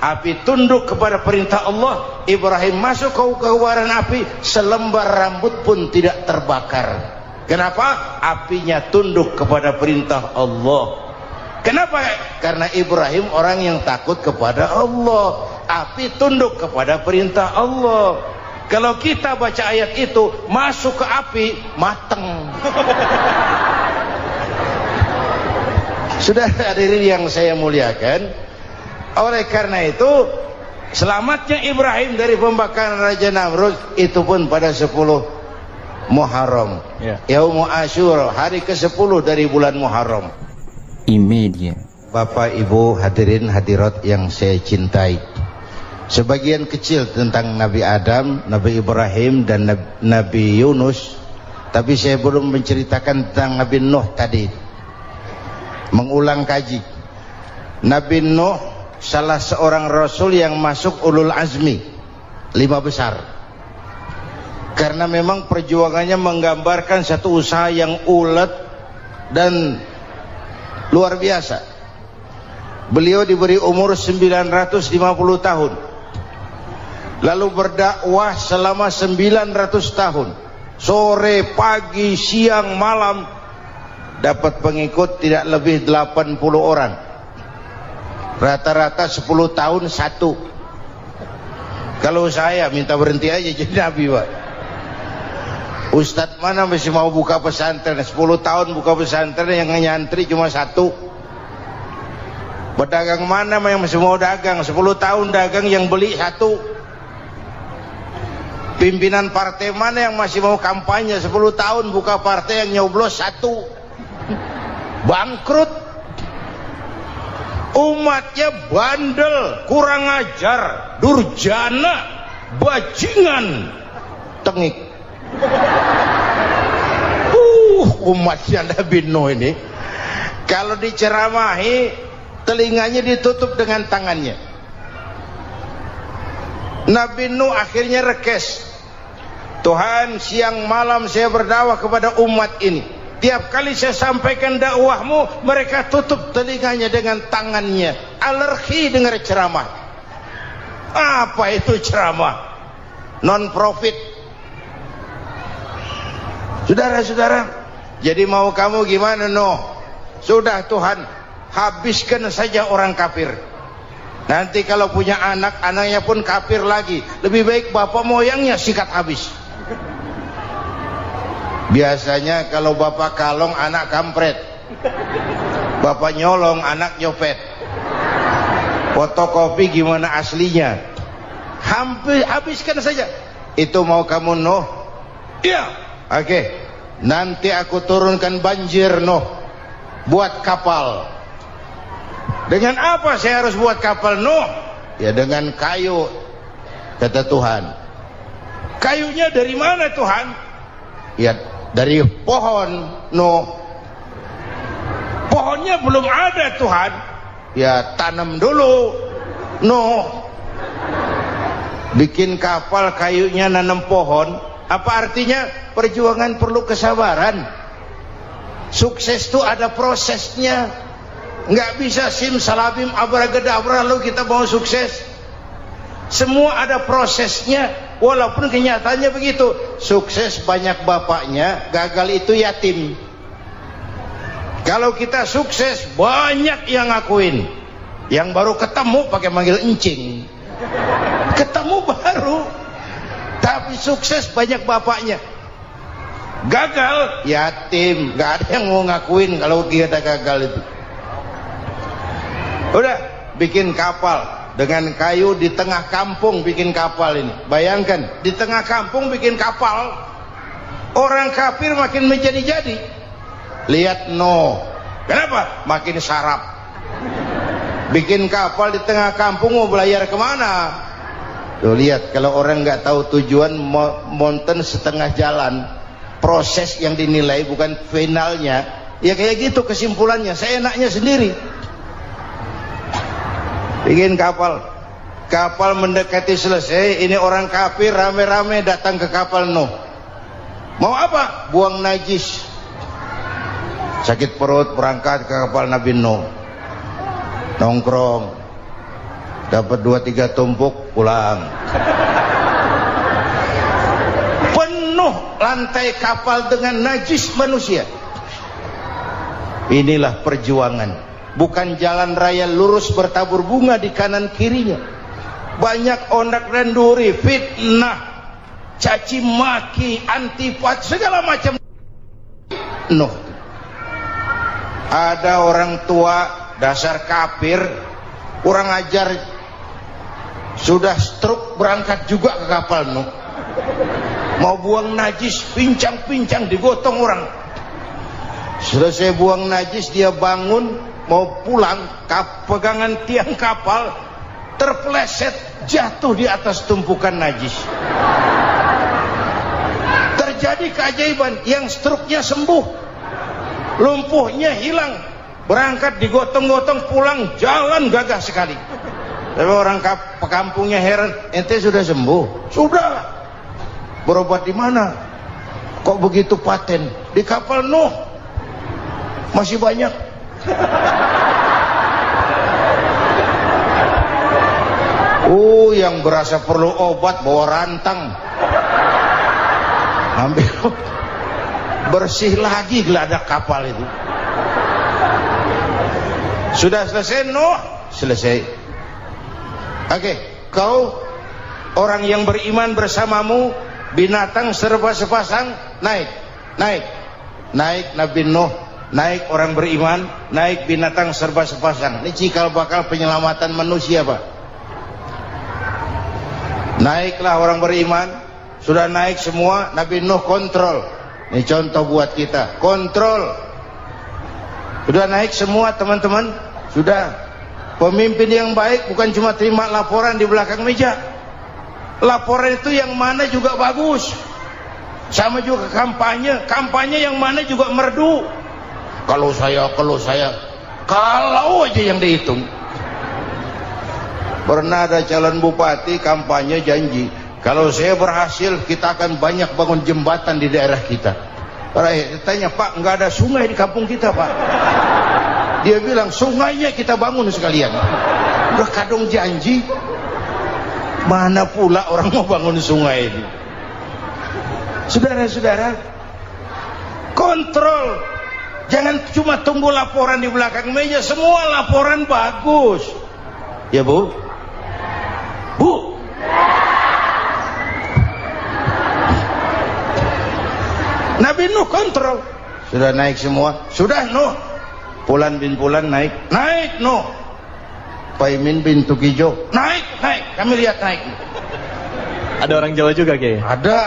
Api tunduk kepada perintah Allah. Ibrahim masuk ke kobaran api, selembar rambut pun tidak terbakar. Kenapa? Apinya tunduk kepada perintah Allah. Kenapa? Karena Ibrahim orang yang takut kepada Allah. Api tunduk kepada perintah Allah. Kalau kita baca ayat itu, masuk ke api, mateng. Sudah hadirin yang saya muliakan, oleh karena itu selamatnya Ibrahim dari pembakaran Raja Namrud itu pun pada 10 Muharram, Yaumul Asyura, hari ke-10 dari bulan Muharram. Imedia. Bapak Ibu hadirin hadirat yang saya cintai, sebagian kecil tentang Nabi Adam, Nabi Ibrahim dan Nabi Yunus, tapi saya belum menceritakan tentang Nabi Nuh tadi. Mengulang kaji, Nabi Nuh salah seorang rasul yang masuk ulul azmi 5 besar, karena memang perjuangannya menggambarkan satu usaha yang ulet dan luar biasa. Beliau diberi umur 950 tahun, lalu berdakwah selama 900 tahun, sore, pagi, siang, malam, dapat pengikut tidak lebih 80 orang, rata-rata 10 tahun satu. Kalau saya minta berhenti aja jadi nabi, Pak. Ustadz mana masih mau buka pesantren 10 tahun buka pesantren, yang nyantri cuma satu. Pedagang mana yang masih mau dagang 10 tahun dagang, yang beli satu. Pimpinan partai mana yang masih mau kampanye 10 tahun buka partai, yang nyoblos satu. Bangkrut. Umatnya bandel, kurang ajar, durjana, bajingan, tengik. Umatnya Nabi Nuh ini kalau diceramahi telinganya ditutup dengan tangannya. Nabi Nuh akhirnya rekes, Tuhan, siang malam saya berdakwah kepada umat ini, tiap kali saya sampaikan dakwahmu mereka tutup telinganya dengan tangannya, alergi dengar ceramah. Apa itu ceramah? Non profit. Saudara-saudara, jadi mau kamu gimana, Nuh? Sudah Tuhan, habiskan saja orang kafir. Nanti kalau punya anak, anaknya pun kafir lagi. Lebih baik bapak moyangnya sikat habis. Biasanya kalau bapak kalong, anak kampret. Bapak nyolong, anak nyopet. Fotokopi gimana aslinya? Habiskan saja. Itu mau kamu, Nuh? Iya. Oke, nanti aku turunkan banjir, Nuh, buat kapal. Dengan apa saya harus buat kapal, Nuh? Ya dengan kayu, kata Tuhan. Kayunya dari mana, Tuhan? Ya dari pohon, Nuh. Pohonnya belum ada, Tuhan. Ya tanam dulu, Nuh. Bikin kapal, kayunya nanam pohon. Apa artinya? Perjuangan perlu kesabaran. Sukses itu ada prosesnya. Nggak bisa simsalabim abracadabra lalu kita mau sukses. Semua ada prosesnya. Walaupun kenyataannya begitu. Sukses banyak bapaknya, gagal itu yatim. Kalau kita sukses banyak yang ngakuin. Yang baru ketemu pakai manggil encing. Ketemu baru. Tapi sukses banyak bapaknya. Gagal yatim, gak ada yang mau ngakuin kalau kita gagal itu. Udah bikin kapal dengan kayu di tengah kampung, bikin kapal ini. Bayangkan di tengah kampung bikin kapal, orang kafir makin menjadi-jadi. Lihat Nuh, kenapa? Makin sarap. Bikin kapal di tengah kampung, mau belayar kemana? Tuh lihat, kalau orang nggak tahu tujuan, mountain setengah jalan. Proses yang dinilai bukan finalnya. Ya kayak gitu kesimpulannya. Saya enaknya sendiri. Bikin kapal. Kapal mendekati selesai. Ini orang kafir rame-rame datang ke kapal Nuh. Mau apa? Buang najis. Sakit perut berangkat ke kapal Nabi Nuh. Nongkrong. Dapat 2-3 tumpuk pulang. Penuh lantai kapal dengan najis manusia. Inilah perjuangan. Bukan jalan raya lurus bertabur bunga di kanan kirinya. Banyak ondak dan duri, fitnah, caci maki, antipat, segala macam. Nuh. Ada orang tua dasar kafir, kurang ajar, sudah stroke berangkat juga ke kapal Nuh. Mau buang najis, pincang-pincang digotong orang. Selesai buang najis, dia bangun mau pulang, pegangan tiang kapal terpeleset, jatuh di atas tumpukan najis. Terjadi keajaiban, yang stroke-nya sembuh, lumpuhnya hilang, berangkat digotong-gotong pulang, jalan gagah sekali. Tapi orang kampungnya heran, ente sudah sembuh? Sudah. Berobat di mana? Kok begitu paten? Di kapal Nuh. Masih banyak. Yang berasa perlu obat bawa rantang, ambil bersih lagi geladak kapal itu. Sudah selesai Nuh? Selesai. Oke, kau orang yang beriman bersamamu, binatang serba sepasang, naik Nabi Nuh, naik orang beriman, naik binatang serba sepasang. Ini cikal bakal penyelamatan manusia, Pak. Naiklah orang beriman, sudah naik semua, Nabi Nuh kontrol. Ini contoh buat kita, kontrol. Sudah naik semua teman-teman, sudah. Pemimpin yang baik bukan cuma terima laporan di belakang meja. Laporan itu yang mana juga bagus. Sama juga kampanye, kampanye yang mana juga merdu. Kalau aja yang dihitung. Pernah ada calon bupati kampanye janji, kalau saya berhasil kita akan banyak bangun jembatan di daerah kita. Tanya, Pak, nggak ada sungai di kampung kita, Pak. Dia bilang, sungainya kita bangun sekalian. Udah kadung janji, mana pula orang mau bangun sungai ini. Saudara-saudara, kontrol. Jangan cuma tunggu laporan di belakang meja, semua laporan bagus. Ya Bu? Bu? Nabi Nuh kontrol. Sudah naik semua? Sudah Nuh. Pulan bin Pulan naik Nuh. Paimin bin Tukijo naik. Kami lihat naik. Ada orang Jawa juga Kiai? Ada.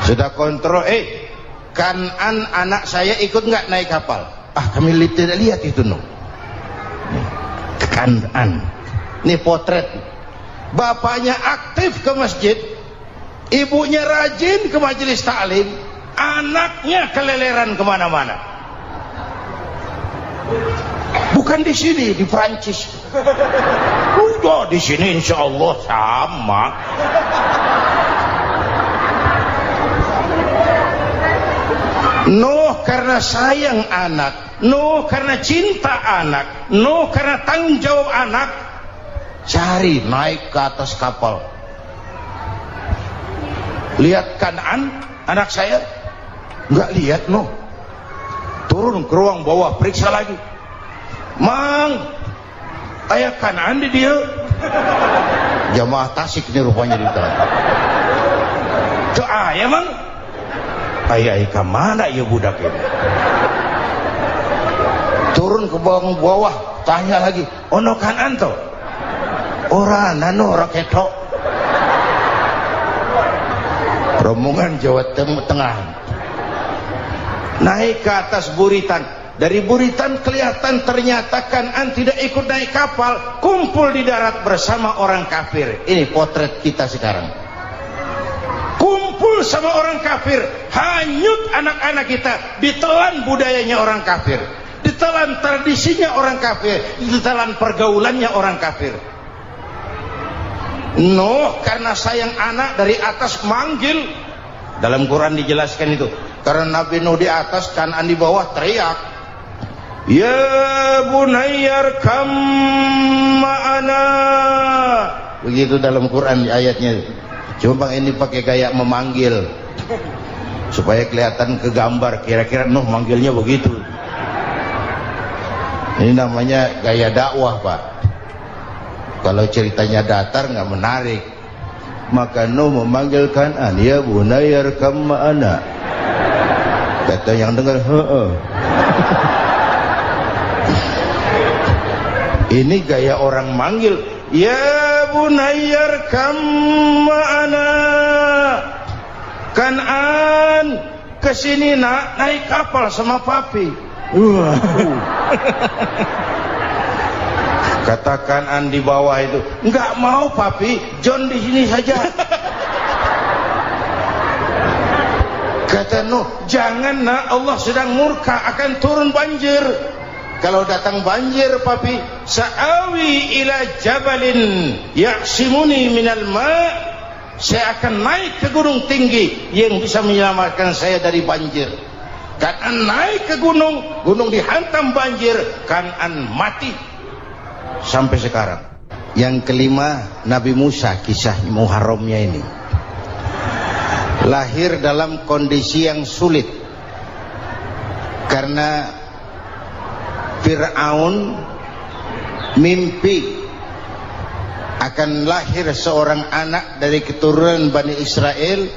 Sudah kontrol. Kanan anak saya ikut nggak naik kapal? Kami tidak lihat itu Nuh. Kanan. Ini potret. Bapaknya aktif ke masjid, ibunya rajin ke majelis taklim, anaknya keleleran kemana-mana. Bukan di sini, di Prancis. Udah di sini insya Allah sama. Nuh karena sayang anak, Nuh karena cinta anak, Nuh karena tanggung jawab anak, cari naik ke atas kapal. Lihat Kan'an anak saya? Nggak lihat Nuh. Turun ke ruang bawah, periksa lagi. Mang, ayah Kan'an di dia. Jamaah Tasik ini rupanya di dalam. Tuh ayah Mang. Ayah ikan mana ya budak ini? Turun ke bawah, tanya lagi. Ono Kan'an toh? Ora nano raketok. Rombongan Jawa Tengah naik ke atas buritan. Dari buritan kelihatan ternyata Kan'an tidak ikut naik kapal, kumpul di darat bersama orang kafir. Ini potret kita sekarang. Kumpul sama orang kafir, hanyut anak-anak kita, ditelan budayanya orang kafir, ditelan tradisinya orang kafir, ditelan pergaulannya orang kafir. Nuh karena sayang anak dari atas manggil. Dalam Quran dijelaskan itu. Karena Nabi Nuh di atas, Kan'an di bawah, teriak, ya bunayyar kam ma'ana. Begitu dalam Quran ayatnya. Cuma ini pakai gaya memanggil supaya kelihatan kegambar, kira-kira Nuh manggilnya begitu. Ini namanya gaya dakwah, Pak. Kalau ceritanya datar nggak menarik. Maka Nuh memanggil Kan'an, ya bunayyar kam ma'ana. Kata yang dengar, ini gaya orang manggil, ya bunayyar kam ma'ana. Kan'an kesini nak, naik kapal sama papi. Kata Kan'an di bawah itu, enggak mau papi, John di sini saja. Kata Nuh, jangan nak, Allah sedang murka, akan turun banjir. Kalau datang banjir papi, sa'awi ila jabalin ya'simuni minal ma', saya akan naik ke gunung tinggi yang bisa menyelamatkan saya dari banjir. Kan'an naik ke gunung, gunung dihantam banjir, Kan'an mati sampai sekarang. Yang kelima, Nabi Musa, kisah Muharramnya ini lahir dalam kondisi yang sulit karena Fir'aun mimpi akan lahir seorang anak dari keturunan Bani Israel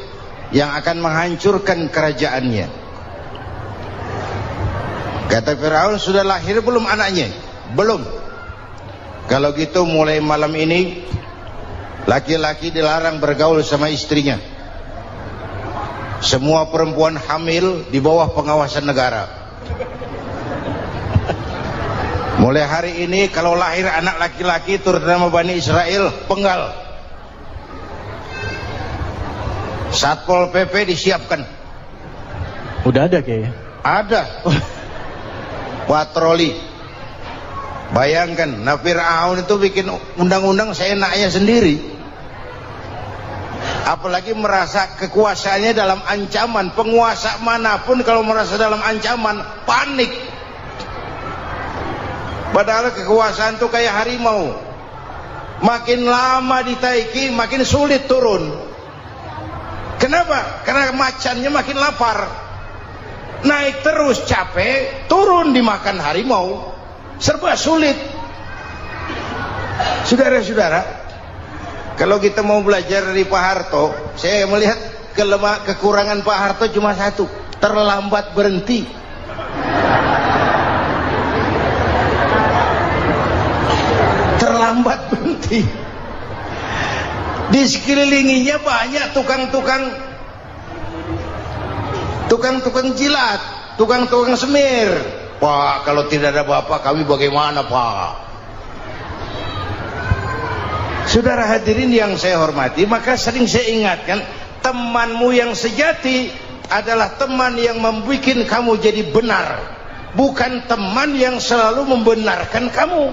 yang akan menghancurkan kerajaannya. Kata Fir'aun, sudah lahir belum anaknya? Belum. Kalau gitu mulai malam ini laki-laki dilarang bergaul sama istrinya. Semua perempuan hamil di bawah pengawasan negara. Mulai hari ini kalau lahir anak laki-laki terutama Bani Israel, penggal. Satpol PP disiapkan. Udah ada kayaknya. Ada. Patroli. Bayangkan, nah Fir'aun itu bikin undang-undang seenaknya sendiri. Apalagi merasa kekuasaannya dalam ancaman. Penguasa manapun kalau merasa dalam ancaman, panik. Padahal kekuasaan itu kayak harimau. Makin lama ditaiki, makin sulit turun. Kenapa? Karena macannya makin lapar. Naik terus capek, turun dimakan harimau. Serba sulit. Saudara-saudara, kalau kita mau belajar dari Pak Harto, saya melihat kekurangan Pak Harto cuma satu, terlambat berhenti. Terlambat berhenti. Di sekelilinginya banyak tukang jilat, tukang semir. Pak, kalau tidak ada bapak kami bagaimana, Pak? Saudara hadirin yang saya hormati, maka sering saya ingatkan, temanmu yang sejati adalah teman yang membuat kamu jadi benar, bukan teman yang selalu membenarkan kamu.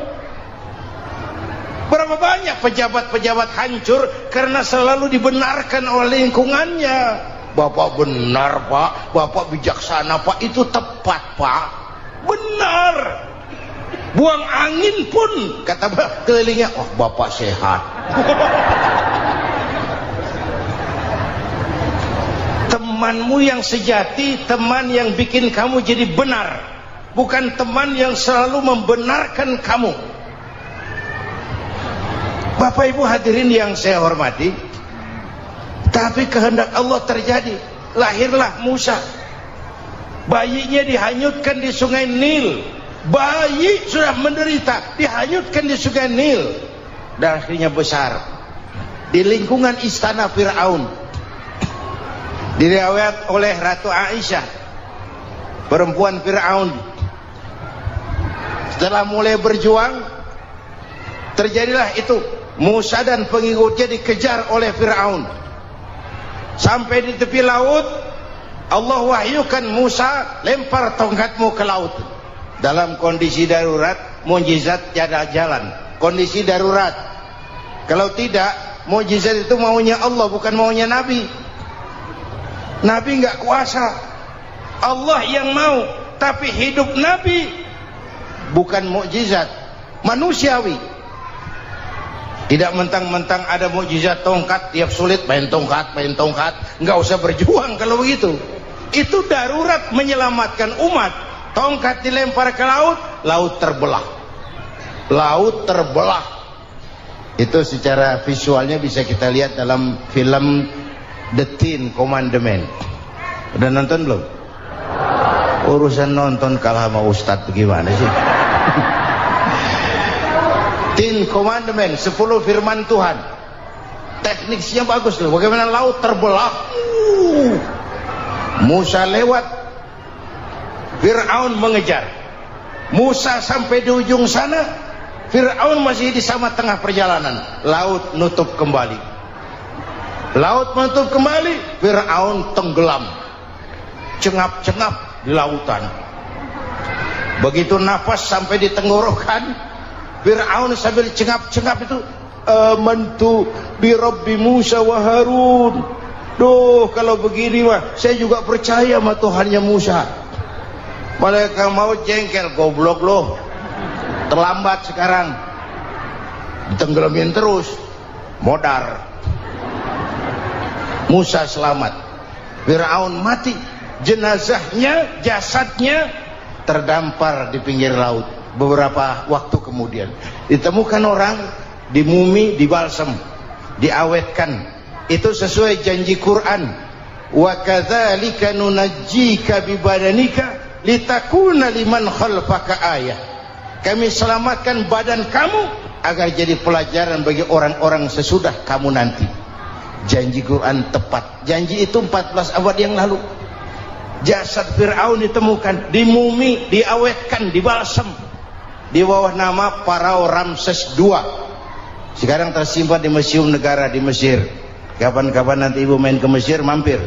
Berapa banyak pejabat-pejabat hancur karena selalu dibenarkan oleh lingkungannya. Bapak benar, Pak. Bapak bijaksana, Pak. Itu tepat, Pak. Benar. Buang angin pun kata kelilingnya, oh Bapak sehat. Temanmu yang sejati, teman yang bikin kamu jadi benar, bukan teman yang selalu membenarkan kamu. Bapak Ibu hadirin yang saya hormati, tapi kehendak Allah terjadi. Lahirlah Musa. Bayinya dihanyutkan di sungai Nil. Bayi sudah menderita, dihanyutkan di sungai Nil. Dan akhirnya besar di lingkungan istana Fir'aun. Diriwayat oleh Ratu Aisyah, perempuan Fir'aun. Setelah mulai berjuang, terjadilah itu. Musa dan pengikutnya dikejar oleh Fir'aun. Sampai di tepi laut, Allah wahyukan Musa, lempar tongkatmu ke laut. Dalam kondisi darurat, mukjizat tiada jalan. Kondisi darurat. Kalau tidak, mukjizat itu maunya Allah, bukan maunya Nabi. Nabi nggak kuasa, Allah yang mau. Tapi hidup Nabi bukan mukjizat, manusiawi. Tidak mentang-mentang ada mukjizat tongkat, tiap sulit main tongkat. Nggak usah berjuang kalau begitu. Itu darurat menyelamatkan umat. Tongkat dilempar ke laut, laut terbelah. Laut terbelah. Itu secara visualnya bisa kita lihat dalam film The Ten Commandments. Udah nonton belum? Urusan nonton kalah sama Ustadz bagaimana sih? Ten Commandments, 10 firman Tuhan. Tekniknya bagus loh. Bagaimana laut terbelah. Musa lewat, Fir'aun mengejar. Musa sampai di ujung sana, Fir'aun masih di sama tengah perjalanan. Laut nutup kembali. Laut menutup kembali, Fir'aun tenggelam. Cengap-cengap di lautan. Begitu nafas sampai di tenggorokan, Fir'aun sambil cengap-cengap itu, amantu bi Rabbi Musa wa Harun. Duh, kalau begini mah saya juga percaya sama Tuhannya Musa. Mereka mau jengkel, goblok loh. Terlambat sekarang. Tenggelamin terus. Modar. Musa selamat. Firaun mati. Jenazahnya, jasadnya terdampar di pinggir laut. Beberapa waktu kemudian ditemukan orang, dimumi, dibalsem, diawetkan. Itu sesuai janji Quran. Wa kadzalika nunajjika bibadanika litakuna liman khalfaka ayah. Kami selamatkan badan kamu agar jadi pelajaran bagi orang-orang sesudah kamu nanti. Janji Quran tepat. Janji itu 14 abad yang lalu. Jasad Fir'aun ditemukan, dimumi, diawetkan, dibalsem di bawah nama Pharao Ramses II. Sekarang tersimpan di Museum Negara di Mesir. Kapan-kapan nanti ibu main ke Mesir, mampir.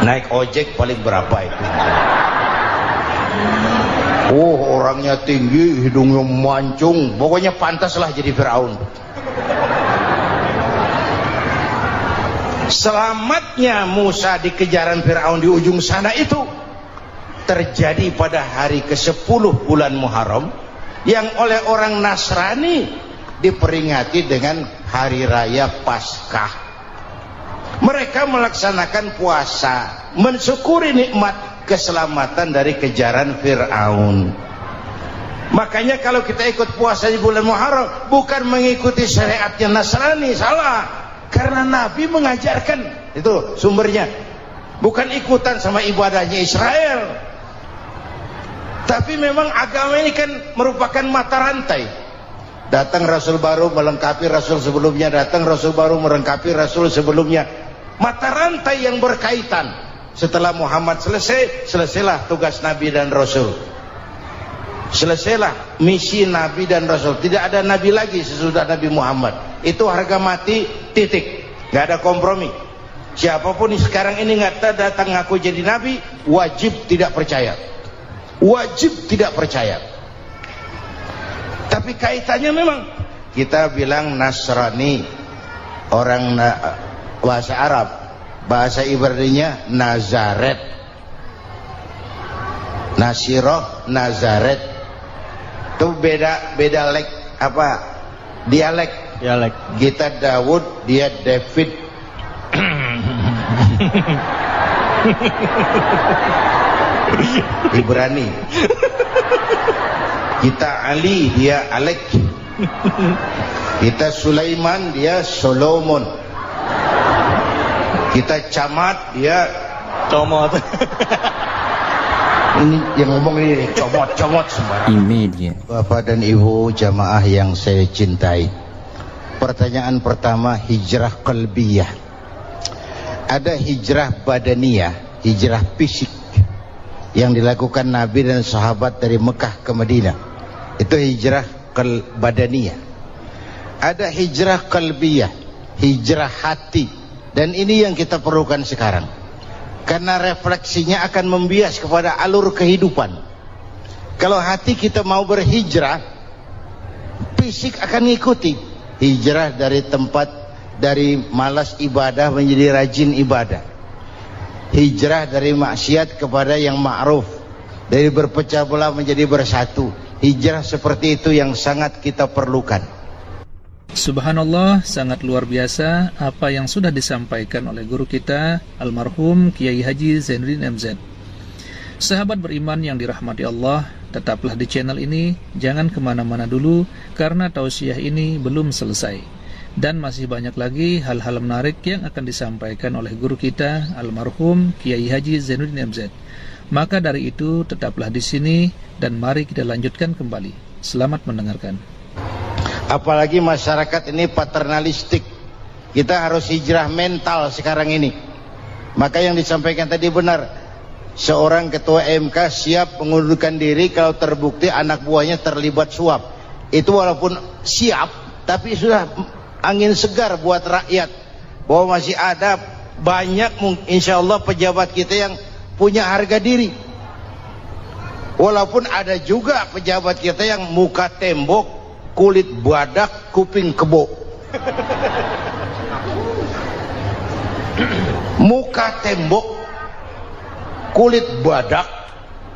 Naik ojek paling berapa itu? Oh, orangnya tinggi, hidungnya mancung, pokoknya pantaslah jadi Fir'aun. Selamatnya Musa di kejaran Fir'aun di ujung sana itu terjadi pada hari ke-10 bulan Muharram, yang oleh orang Nasrani diperingati dengan hari raya Paskah. Mereka melaksanakan puasa, mensyukuri nikmat keselamatan dari kejaran Fir'aun. Makanya kalau kita ikut puasa di bulan Muharram bukan mengikuti syariatnya Nasrani, salah. Karena Nabi mengajarkan, itu sumbernya. Bukan ikutan sama ibadahnya Israel. Tapi memang agama ini kan merupakan mata rantai. Datang Rasul baru melengkapi Rasul sebelumnya, datang Rasul baru melengkapi Rasul sebelumnya. Mata rantai yang berkaitan. Setelah Muhammad selesai, selesailah tugas Nabi dan Rasul. Selesailah misi Nabi dan Rasul. Tidak ada Nabi lagi sesudah Nabi Muhammad. Itu harga mati, titik. Gak ada kompromi. Siapapun sekarang ini nggak datang ngaku jadi Nabi, wajib tidak percaya. Wajib tidak percaya. Tapi kaitannya memang kita bilang Nasrani, orang bahasa Arab, bahasa Ibraninya Nazaret, Nasiroh, Nazaret. Itu beda dialek. Kita Daud, dia David. Ibrani. Kita Ali, dia Alek. Kita Sulaiman, dia Solomon. Kita Camat, dia Comot. Ini yang ngomong ini comot sembarang. Media. Bapak dan Ibu jamaah yang saya cintai, pertanyaan pertama, hijrah qalbiyah. Ada hijrah badaniyah, hijrah fisik yang dilakukan Nabi dan sahabat dari Mekah ke Madinah. Itu hijrah badaniyah. Ada hijrah qalbiyah, hijrah hati. Dan ini yang kita perlukan sekarang. Karena refleksinya akan membias kepada alur kehidupan. Kalau hati kita mau berhijrah, fisik akan ngikuti. Hijrah dari tempat, dari malas ibadah menjadi rajin ibadah. Hijrah dari maksiat kepada yang ma'ruf, dari berpecah belah menjadi bersatu. Hijrah seperti itu yang sangat kita perlukan. Subhanallah, sangat luar biasa apa yang sudah disampaikan oleh guru kita almarhum Kiai Haji Zainuddin MZ. Sahabat beriman yang dirahmati Allah, tetaplah di channel ini, jangan kemana-mana dulu karena tausiah ini belum selesai. Dan masih banyak lagi hal-hal menarik yang akan disampaikan oleh guru kita almarhum Kiai Haji Zainuddin MZ. Maka dari itu tetaplah di sini dan mari kita lanjutkan kembali. Selamat mendengarkan. Apalagi masyarakat ini paternalistik. Kita harus hijrah mental sekarang ini. Maka yang disampaikan tadi benar. Seorang ketua MK siap mengundurkan diri kalau terbukti anak buahnya terlibat suap. Itu walaupun siap, tapi sudah angin segar buat rakyat. Bahwa masih ada banyak insya Allah pejabat kita yang punya harga diri. Walaupun ada juga pejabat kita yang muka tembok, kulit badak, kuping kebo. Muka tembok, kulit badak,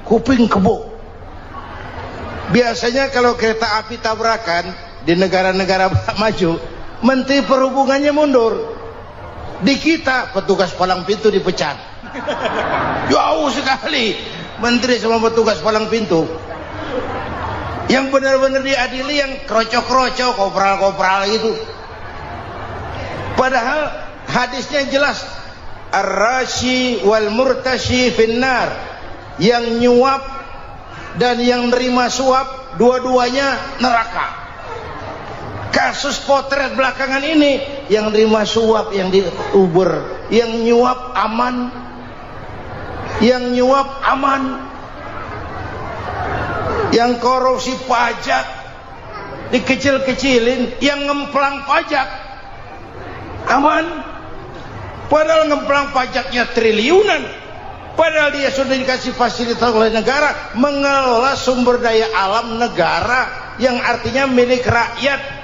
kuping kebo. Biasanya kalau kereta api tabrakan di negara-negara maju, Menteri Perhubungannya mundur. Di kita petugas palang pintu dipecat. Jauh sekali menteri sama petugas palang pintu. Yang benar-benar diadili yang krocok-krocok, kopral-kopral itu. Padahal hadisnya jelas, ar-rashi wal murtashi finnar, yang nyuap dan yang nerima suap dua-duanya neraka. Kasus potret belakangan ini, yang nerima suap, yang diuber, yang nyuap aman, yang nyuap aman, yang korupsi pajak dikecil-kecilin, yang ngemplang pajak aman, padahal ngemplang pajaknya triliunan, padahal dia sudah dikasih fasilitas oleh negara mengelola sumber daya alam negara yang artinya milik rakyat.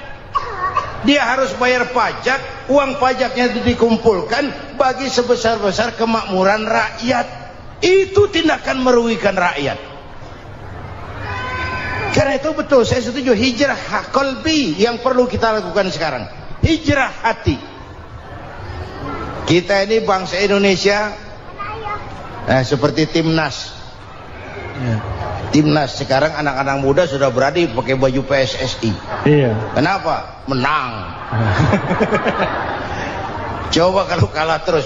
Dia harus bayar pajak, uang pajaknya itu dikumpulkan bagi sebesar-besar kemakmuran rakyat. Itu tindakan merugikan rakyat. Karena itu betul, saya setuju, hijrah qalbi yang perlu kita lakukan sekarang. Hijrah hati. Kita ini bangsa Indonesia, seperti timnas. Timnas sekarang anak-anak muda sudah berani pakai baju PSSI. Iya. Kenapa? Menang. Coba kalau kalah terus,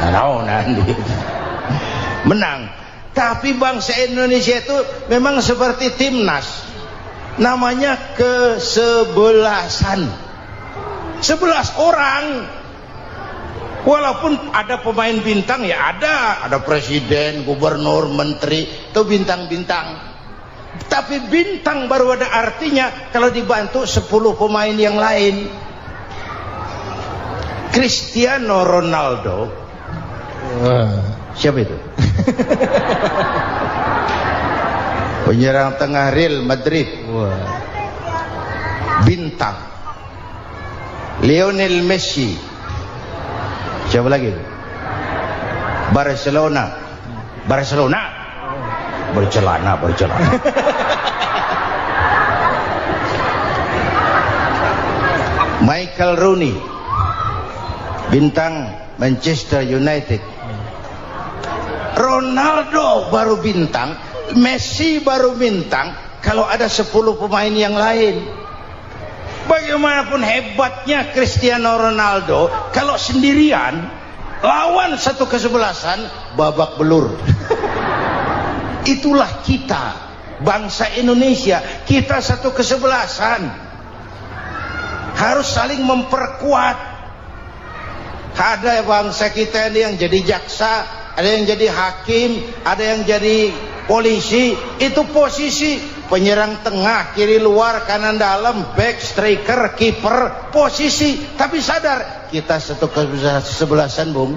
nanti menang. Tapi bangsa Indonesia itu memang seperti timnas, namanya kesebelasan. 11 orang. Walaupun ada pemain bintang, ya ada presiden, gubernur, menteri, itu bintang-bintang. Tapi bintang baru ada artinya kalau dibantu 10 pemain yang lain. Cristiano Ronaldo, siapa itu? Penyerang tengah Real Madrid, bintang. Lionel Messi, siapa lagi? Barcelona, bercelana. Michael Rooney, bintang Manchester United. Ronaldo baru bintang, Messi baru bintang kalau ada 10 pemain yang lain. Bagaimanapun hebatnya Cristiano Ronaldo, kalau sendirian lawan satu kesebelasan, babak belur. Itulah kita, bangsa Indonesia. Kita satu kesebelasan, harus saling memperkuat. Ada bangsa kita ini yang jadi jaksa, ada yang jadi hakim, ada yang jadi polisi. Itu posisi penyerang tengah, kiri luar, kanan dalam, back, striker, kiper, posisi. Tapi sadar kita satu kesebelasan, Bung.